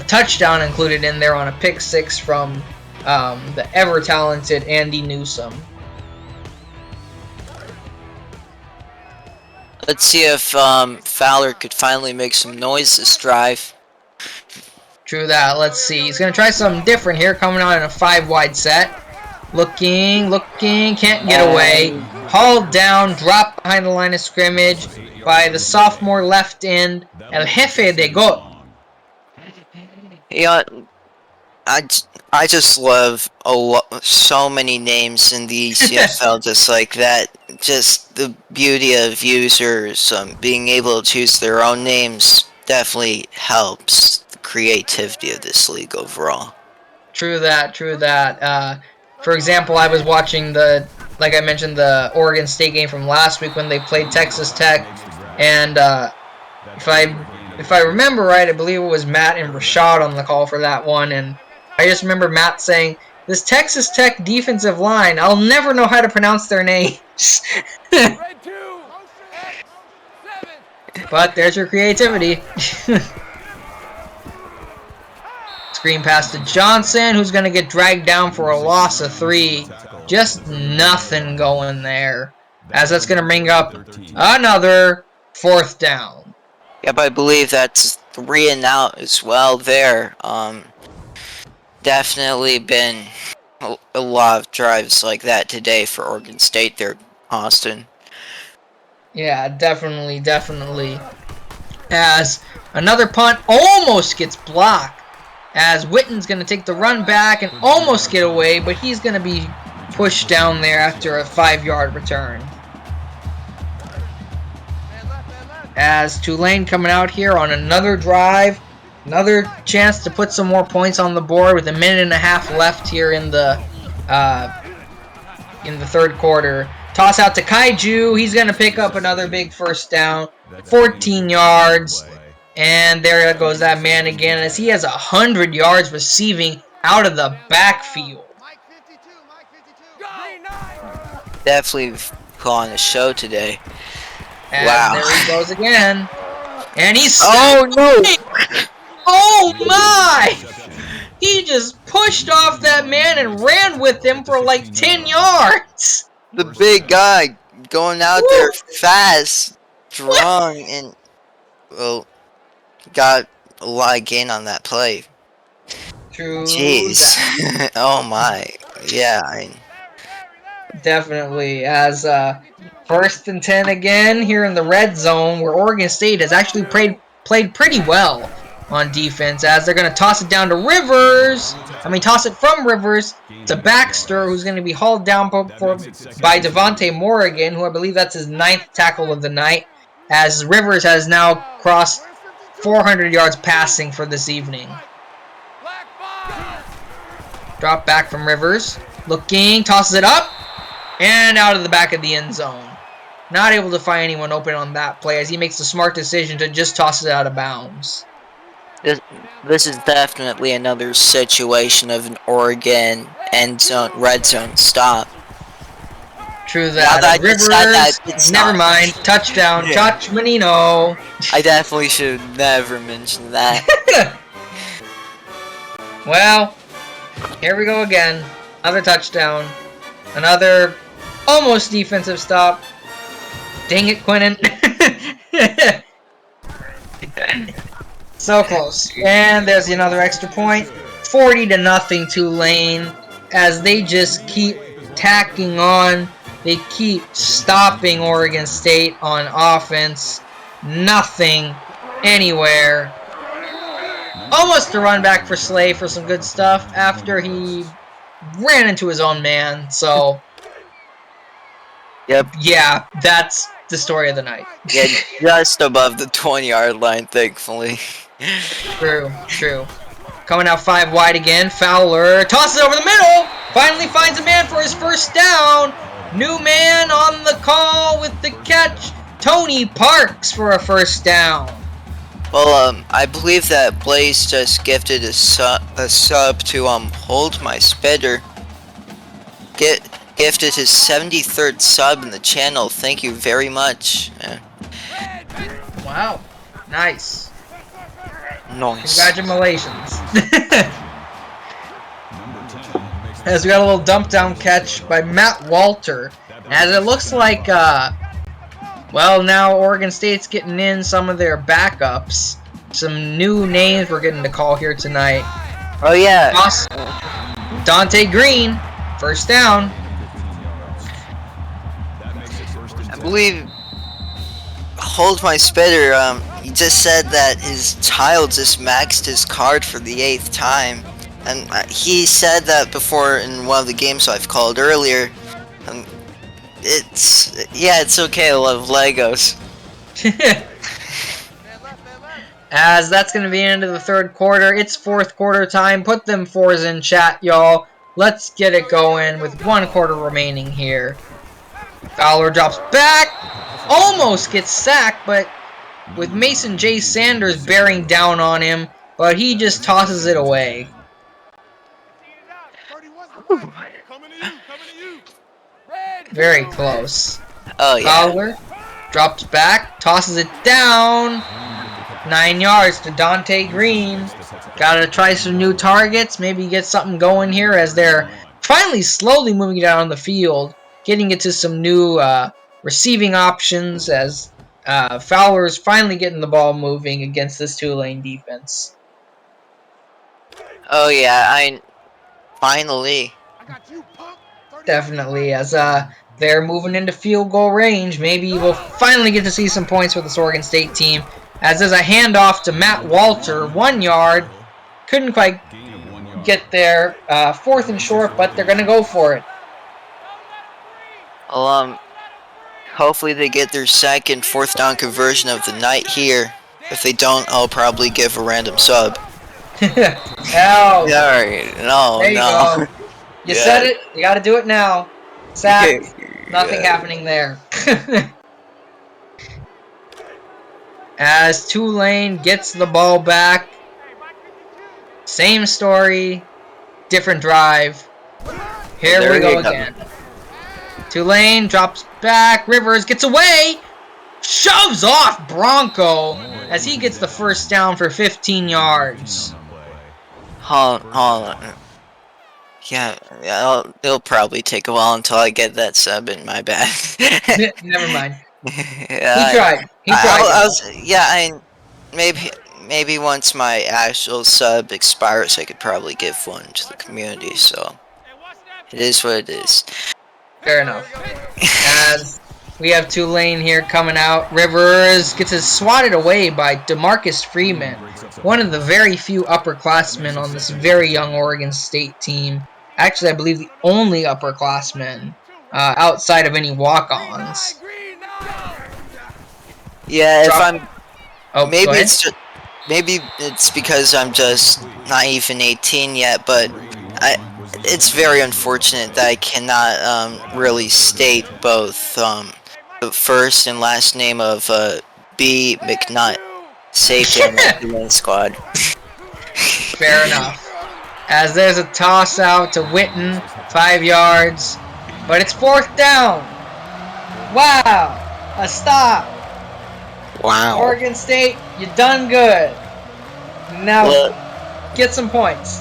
touchdown included in there on a pick 6 from the ever-talented Andy Newsome. Let's see if Fowler could finally make some noise this drive. True that. Let's see. He's going to try something different here, coming out in a 5-wide set. Looking, can't get away. Hauled down, dropped behind the line of scrimmage by the sophomore left end, El Jefe de Got. Yeah, I just love so many names in the ECFL just like that. Just the beauty of users being able to choose their own names definitely helps the creativity of this league overall. True that. For example, I was watching like I mentioned, the Oregon State game from last week when they played Texas Tech, and if I remember right, I believe it was Matt and Rashad on the call for that one, and I just remember Matt saying, "This Texas Tech defensive line, I'll never know how to pronounce their names." But there's your creativity. Screen pass to Johnson, who's going to get dragged down for a loss of 3. Just nothing going there. As that's going to bring up another 4th down. Yep, I believe that's 3 and out as well there. Definitely been a lot of drives like that today for Oregon State there, Austin. Yeah, definitely. As another punt almost gets blocked. As Witten's going to take the run back and almost get away, but he's going to be pushed down there after a 5-yard return. As Tulane coming out here on another drive, another chance to put some more points on the board with 1.5 minutes left here in the 3rd quarter. Toss out to Kaiju. He's going to pick up another big 1st down, 14 yards. And there goes that man again, as he has 100 yards receiving out of the backfield. Definitely calling a show today. And wow. There he goes again. And he's... Oh, no! Oh, my! He just pushed off that man and ran with him for like 10 yards. The big guy going out there fast, strong, and... well... got a lot of gain on that play. True. Jeez. Oh my. Yeah. Definitely. As 1st and 10 again here in the red zone, where Oregon State has actually played pretty well on defense, as they're going to toss it down to Rivers. Toss it from Rivers to Baxter, who's going to be hauled down by Devontae Morrigan, who I believe that's his 9th tackle of the night, as Rivers has now crossed 400 yards passing for this evening. Drop back from Rivers. Looking, tosses it up, and out of the back of the end zone. Not able to find anyone open on that play, as he makes the smart decision to just toss it out of bounds. This is definitely another situation of an Oregon end zone, red zone stop. True Now that. that I just said that, Rivers, it's never not. mind. Touchdown, Yeah. Chach Menino. I definitely should never mention that. Well, here we go again. Another touchdown. Another almost defensive stop. Dang it, Quinnen. So close. And there's another extra point. 40-0 Tulane. As they just keep tacking on. They keep stopping Oregon State on offense. Nothing anywhere. Almost a run back for Slay for some good stuff after he ran into his own man. So, Yep. yeah, that's the story of the night. Yeah, just above the 20-yard line, thankfully. True, true. Coming out 5 wide again. Fowler tosses it over the middle. Finally finds a man for his first down. New man on the call with the catch. Tony Parks for a first down. Well, I believe that Blaze just gifted a sub to Hold My Spitter. Gifted his 73rd sub in the channel. Thank you very much. Wow, nice. Nice. Congratulations. As we got a little dump down catch by Matt Walter. As it looks like, well, now Oregon State's getting in some of their backups. Some new names we're getting to call here tonight. Oh yeah. Dante Green, first down. I believe Hold My Spitter, he just said that his child just maxed his card for the 8th time. And he said that before in one of the games I've called earlier. It's okay, I love Legos. As that's going to be the end of the third quarter. It's fourth quarter time. Put them fours in chat, y'all. Let's get it going with 1 quarter remaining here. Fowler drops back. Almost gets sacked, but with Mason J. Sanders bearing down on him, but he just tosses it away. Very close. Oh yeah. Fowler drops back, tosses it down. 9 yards to Dante Green. Gotta try some new targets, maybe get something going here as they're finally slowly moving down the field, getting it to some new receiving options as Fowler's finally getting the ball moving against this Tulane defense. Oh yeah, finally. Definitely, as they're moving into field goal range. Maybe we'll finally get to see some points for this Oregon State team. As there's a handoff to Matt Walter, 1 yard. Couldn't quite get there. 4th and short, but they're going to go for it. Well, hopefully they get their second 4th down conversion of the night here. If they don't, I'll probably give a random sub. Hell. Sorry, no, There you go. You said it. You got to do it now. Sack. Nothing happening there. As Tulane gets the ball back. Same story. Different drive. Here we go again. Tulane drops back. Rivers gets away. Shoves off Bronco as he gets the first down for 15 yards. Hold on. Yeah, it'll probably take a while until I get that sub in my bag. Never mind. Yeah, He tried. Maybe once my actual sub expires, I could probably give one to the community. So it is what it is. Fair enough. As we have Tulane here coming out, Rivers gets it swatted away by DeMarcus Freeman, one of the very few upperclassmen on this very young Oregon State team. Actually, I believe the only upperclassman outside of any walk-ons. Yeah, maybe maybe it's because I'm just not even 18 yet, but it's very unfortunate that I cannot really state both the first and last name of B. McNutt, safety on the squad. Fair enough. As there's a toss out to Witten, 5 yards, but it's 4th down. Wow! A stop! Wow. Oregon State, you done good. Now Look. get some points.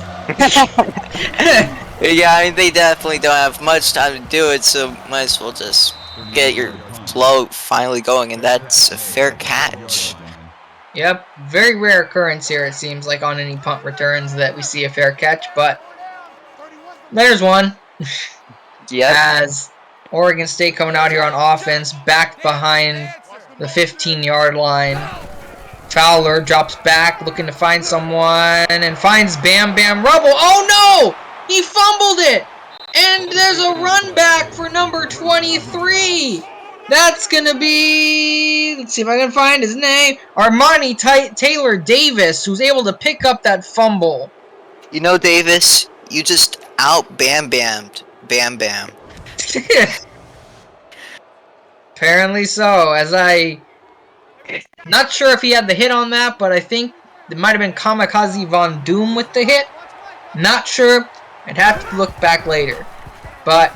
Yeah, I mean, they definitely don't have much time to do it, so might as well just get your flow finally going, and that's a fair catch. Yep, very rare occurrence here, it seems like, on any punt returns that we see a fair catch, but there's one. Yep. As Oregon State coming out here on offense, back behind the 15-yard line. Fowler drops back, looking to find someone, and finds Bam Bam Rubble. Oh no! He fumbled it! And there's a run back for number 23. That's going to be, let's see if I can find his name, Armani Taylor Davis, who's able to pick up that fumble. You know, Davis, you just out-bam-bammed Bam Bam. Apparently so, not sure if he had the hit on that, but I think it might have been Kamikaze Von Doom with the hit. Not sure. I'd have to look back later. But,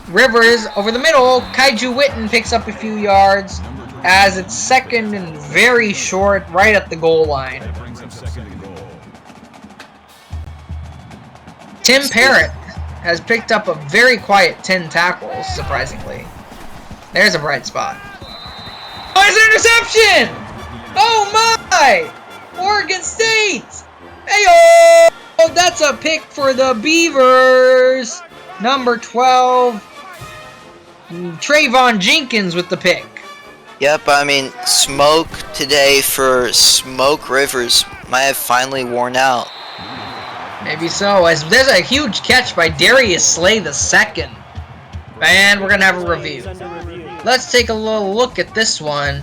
Rivers over the middle. Kaiju Witten picks up a few yards as it's second and very short right at the goal line. Tim Parrott has picked up a very quiet 10 tackles, surprisingly. There's a bright spot. Oh, it's an interception! Oh my! Oregon State! Hey-oh! That's a pick for the Beavers! Number 12, Trayvon Jenkins with the pick. Yep, I mean, smoke today for Smoke Rivers might have finally worn out. Maybe so, as there's a huge catch by Darius Slay II. And we're going to have a review. Let's take a little look at this one.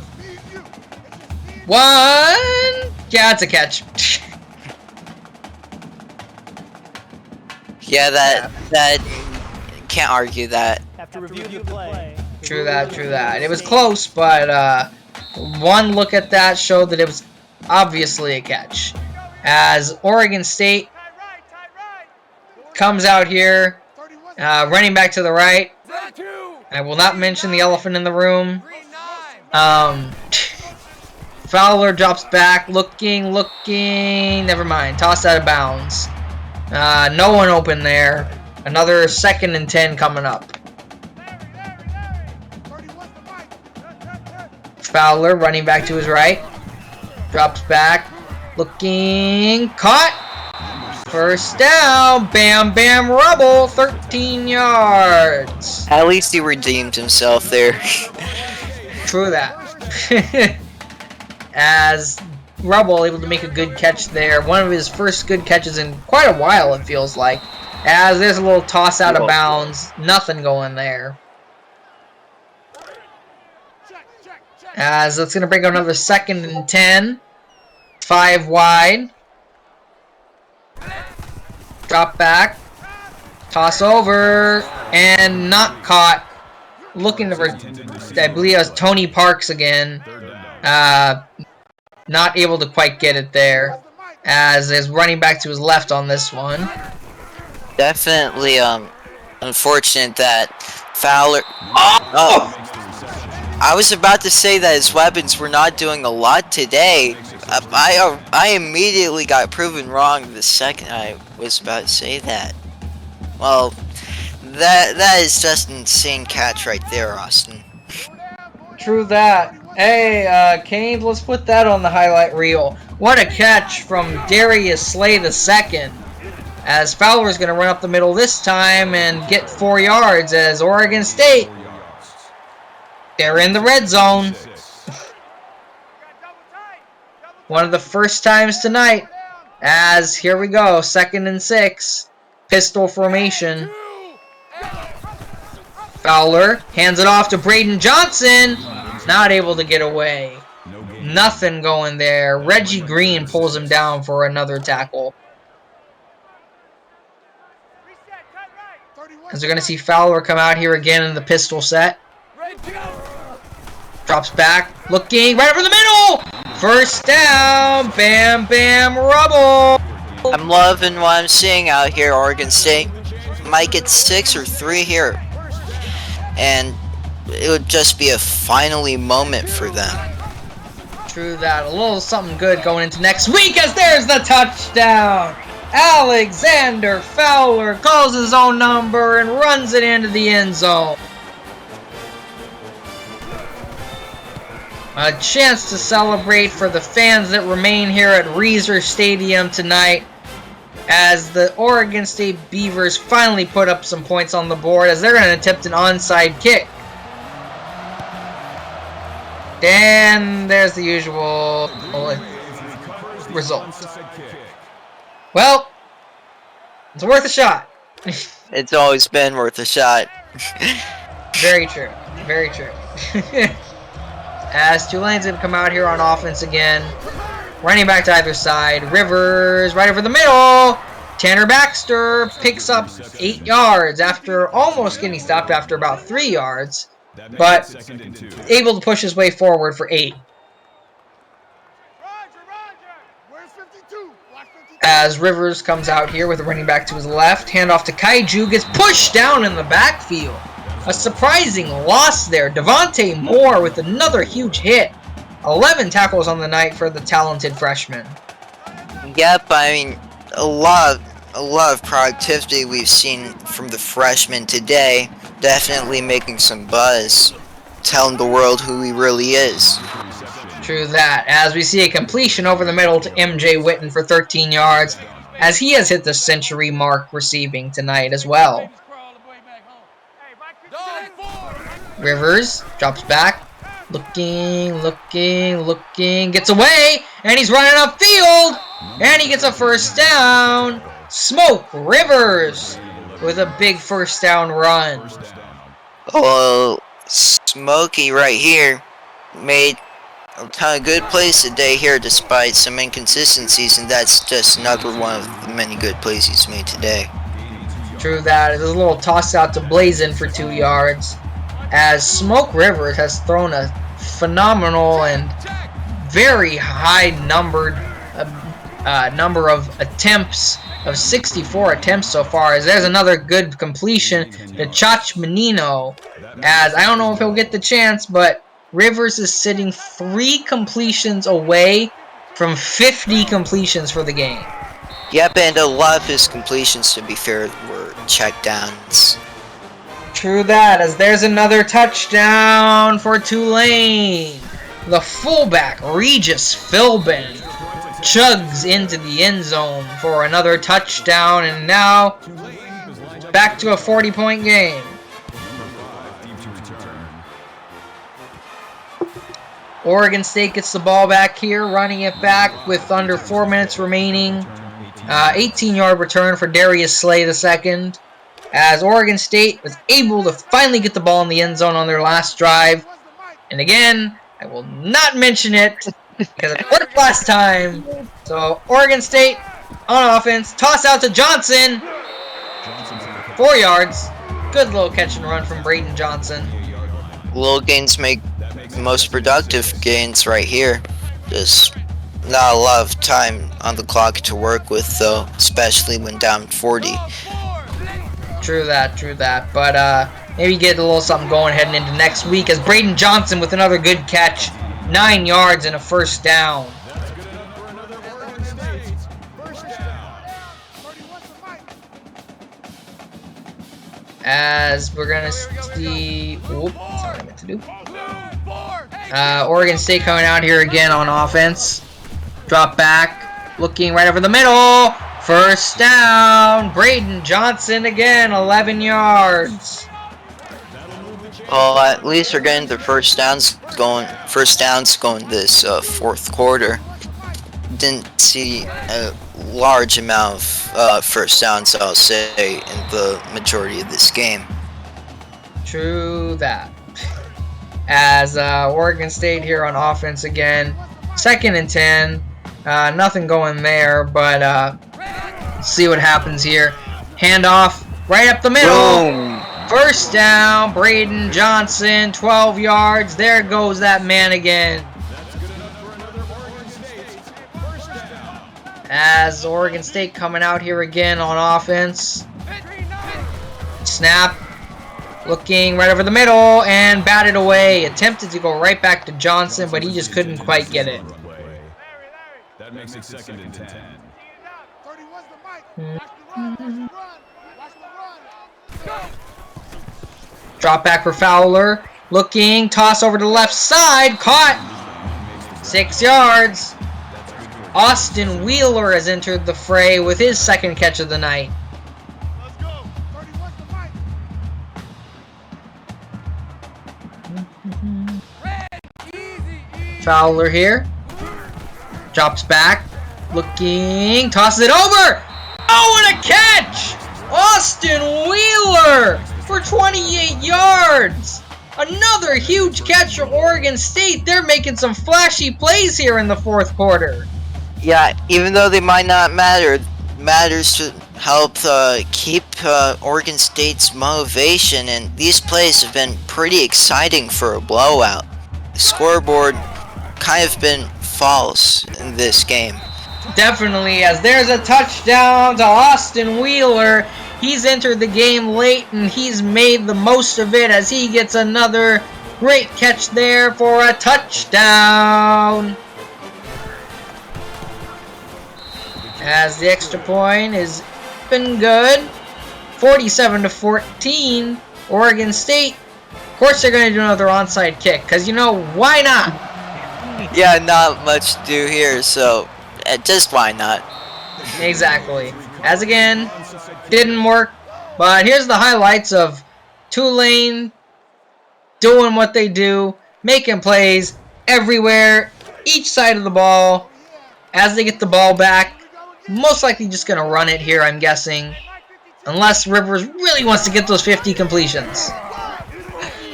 Yeah, it's a catch. Yeah, that can't argue that. Have to review the play. True that. It was close, but one look at that showed that it was obviously a catch. As Oregon State comes out here, running back to the right. I will not mention the elephant in the room. Fowler drops back, looking. Never mind. Tossed out of bounds. No one open there. Another 2nd and 10 coming up. Fowler running back to his right. Drops back. Looking. Caught. First down. Bam Bam Rubble. 13 yards. At least he redeemed himself there. True that. As Rubble able to make a good catch there. One of his first good catches in quite a while, it feels like. As there's a little toss out of bounds. Nothing going there. As that's going to bring up another 2nd and 10. 5 wide. Drop back. Toss over. And not caught. Looking for, I believe it was Tony Parks again. Not able to quite get it there. As is running back to his left on this one. Definitely unfortunate that Fowler... Oh! I was about to say that his weapons were not doing a lot today. I immediately got proven wrong the second I was about to say that. Well, that is just an insane catch right there, Austin. True that. Hey, Kane, let's put that on the highlight reel. What a catch from Darius Slay II. As Fowler's going to run up the middle this time and get 4 yards as Oregon State. They're in the red zone. One of the first times tonight. As, here we go, 2nd and 6. Pistol formation. Fowler hands it off to Braden Johnson. Not able to get away. Nothing going there. Reggie Green pulls him down for another tackle. As we're going to see Fowler come out here again in the pistol set. Drops back. Looking right over the middle. First down. Bam Bam Rubble. I'm loving what I'm seeing out here, Oregon State. Might get 6 or 3 here. And it would just be a finally moment for them. True that. A little something good going into next week as there's the touchdown. Alexander Fowler calls his own number and runs it into the end zone. A chance to celebrate for the fans that remain here at Reeser Stadium tonight as the Oregon State Beavers finally put up some points on the board as they're going to attempt an onside kick. And there's the usual result. Well, it's worth a shot. It's always been worth a shot. Very true. Very true. As Tulane's going to come out here on offense again. Running back to either side. Rivers right over the middle. Tanner Baxter picks up 8 yards after almost getting stopped after about 3 yards. But able to push his way forward for 8. Where's 52? Watch 52. As Rivers comes out here with a running back to his left. Handoff to Kaiju. Gets pushed down in the backfield. A surprising loss there. Devontae Moore with another huge hit. 11 tackles on the night for the talented freshman. Yep, I mean, a lot of productivity we've seen from the freshman today. Definitely making some buzz, telling the world who he really is. True that. As we see a completion over the middle to MJ Witten for 13 yards, as he has hit the century mark receiving tonight as well. Rivers drops back. Looking, gets away, and he's running upfield, and he gets a first down. Smoke Rivers with a big first down run. Well, Smokey right here made a ton of good plays today here despite some inconsistencies, and that's just another one of the many good plays he's made today. True that. There's a little toss out to Blazin for 2 yards. As Smoke Rivers has thrown a phenomenal and very high number of attempts, of 64 attempts so far, as there's another good completion to Chach Menino, as I don't know if he'll get the chance, but Rivers is sitting 3 completions away from 50 completions for the game. Yep, and a lot of his completions, to be fair, were checkdowns. True that, as there's another touchdown for Tulane. The fullback, Regis Philbin, chugs into the end zone for another touchdown, and now back to a 40-point game. Oregon State gets the ball back here, running it back with under 4 minutes remaining. 18-yard return for Darius Slay II. As Oregon State was able to finally get the ball in the end zone on their last drive. And again, I will not mention it because it worked last time. So Oregon State on offense, toss out to Johnson. 4 yards. Good little catch and run from Braden Johnson. Little gains make the most productive gains right here. Just not a lot of time on the clock to work with though, especially when down 40. True that. But maybe get a little something going heading into next week as Braden Johnson with another good catch. 9 yards and a first down. As we're going to see... Whoop, that's not what I meant to do. Oregon State coming out here again on offense. Drop back. Looking right over the middle. First down. Braden Johnson again. 11 yards. Well, at least we're getting the first downs going this fourth quarter. Didn't see a large amount of first downs, I'll say, in the majority of this game. True that. As Oregon State here on offense again. 2nd and 10. Nothing going there, but see what happens here. Handoff right up the middle. Boom. First down, Braden Johnson, 12 yards. There goes that man again. As Oregon State coming out here again on offense. Snap. Looking right over the middle and batted away. Attempted to go right back to Johnson, but he just couldn't quite get it. That makes it 2nd and 10. 31's the mic. Watch the run. Watch the run. Watch the run. Go. Drop back for Fowler. Looking. Toss over to the left side. Caught. 6 yards. Austin Wheeler has entered the fray with his 2nd catch of the night. Let's go. 31's the mic. Easy. Fowler here. Drops back. Looking. Tosses it over. Oh, what a catch! Austin Wheeler for 28 yards. Another huge catch for Oregon State. They're making some flashy plays here in the 4th quarter. Yeah, even though they might not matter, matters to help keep Oregon State's motivation, and these plays have been pretty exciting for a blowout. The scoreboard kind of been false in this game. Definitely, as there's a touchdown to Austin Wheeler. He's entered the game late, and he's made the most of it as he gets another great catch there for a touchdown. As the extra point has been good. 47-14, Oregon State. Of course they're going to do another onside kick, because, you know, why not? Yeah, not much to do here, so just why not? Exactly. As again, didn't work. But here's the highlights of Tulane doing what they do, making plays everywhere, each side of the ball. As they get the ball back, most likely just going to run it here, I'm guessing. Unless Rivers really wants to get those 50 completions.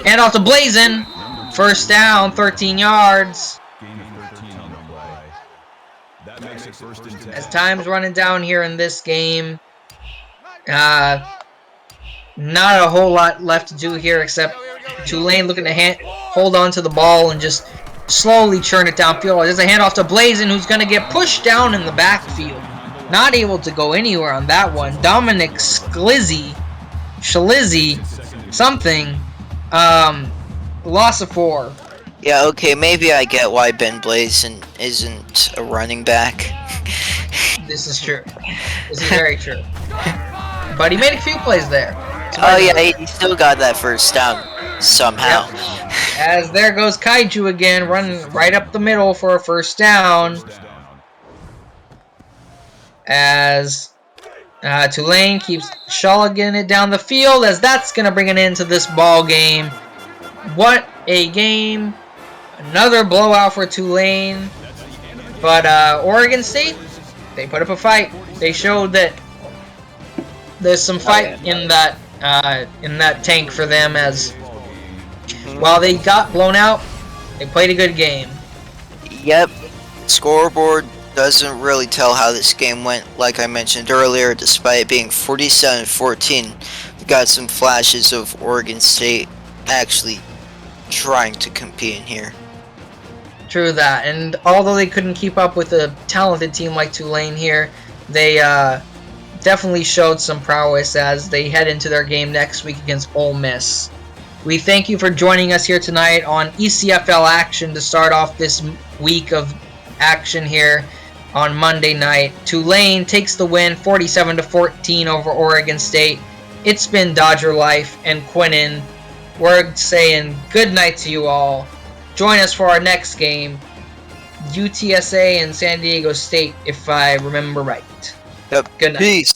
And off to Blazin. 1st down, 13 yards. Gain of 13 on the play. That makes it 1st and 10. As time's running down here in this game, not a whole lot left to do here except Tulane looking to hold on to the ball and just slowly churn it downfield. There's a handoff to Blazin, who's going to get pushed down in the backfield. Not able to go anywhere on that one. Dominic Schlizzy, something, loss of 4. Yeah, okay, maybe I get why Ben Blazin isn't a running back. This is true. This is very true. But he made a few plays there. Oh yeah, he still got that 1st down somehow. Yep. As there goes Kaiju again, running right up the middle for a 1st down. As Tulane keeps shulging it down the field, as that's going to bring an end to this ball game. What a game. Another blowout for Tulane. But Oregon State, they put up a fight. They showed that there's some fight in that tank for them, as while they got blown out, they played a good game. Yep, scoreboard doesn't really tell how this game went. Like I mentioned earlier, despite it being 47-14, we got some flashes of Oregon State actually trying to compete in here. True that, and although they couldn't keep up with a talented team like Tulane here, they definitely showed some prowess as they head into their game next week against Ole Miss. We thank you for joining us here tonight on ECFL Action to start off this week of action here on Monday night. Tulane takes the win 47-14 over Oregon State. It's been Dodger Life and Quinnen. We're saying good night to you all. Join us for our next game, UTSA and San Diego State, if I remember right. Yep. Good night. Peace.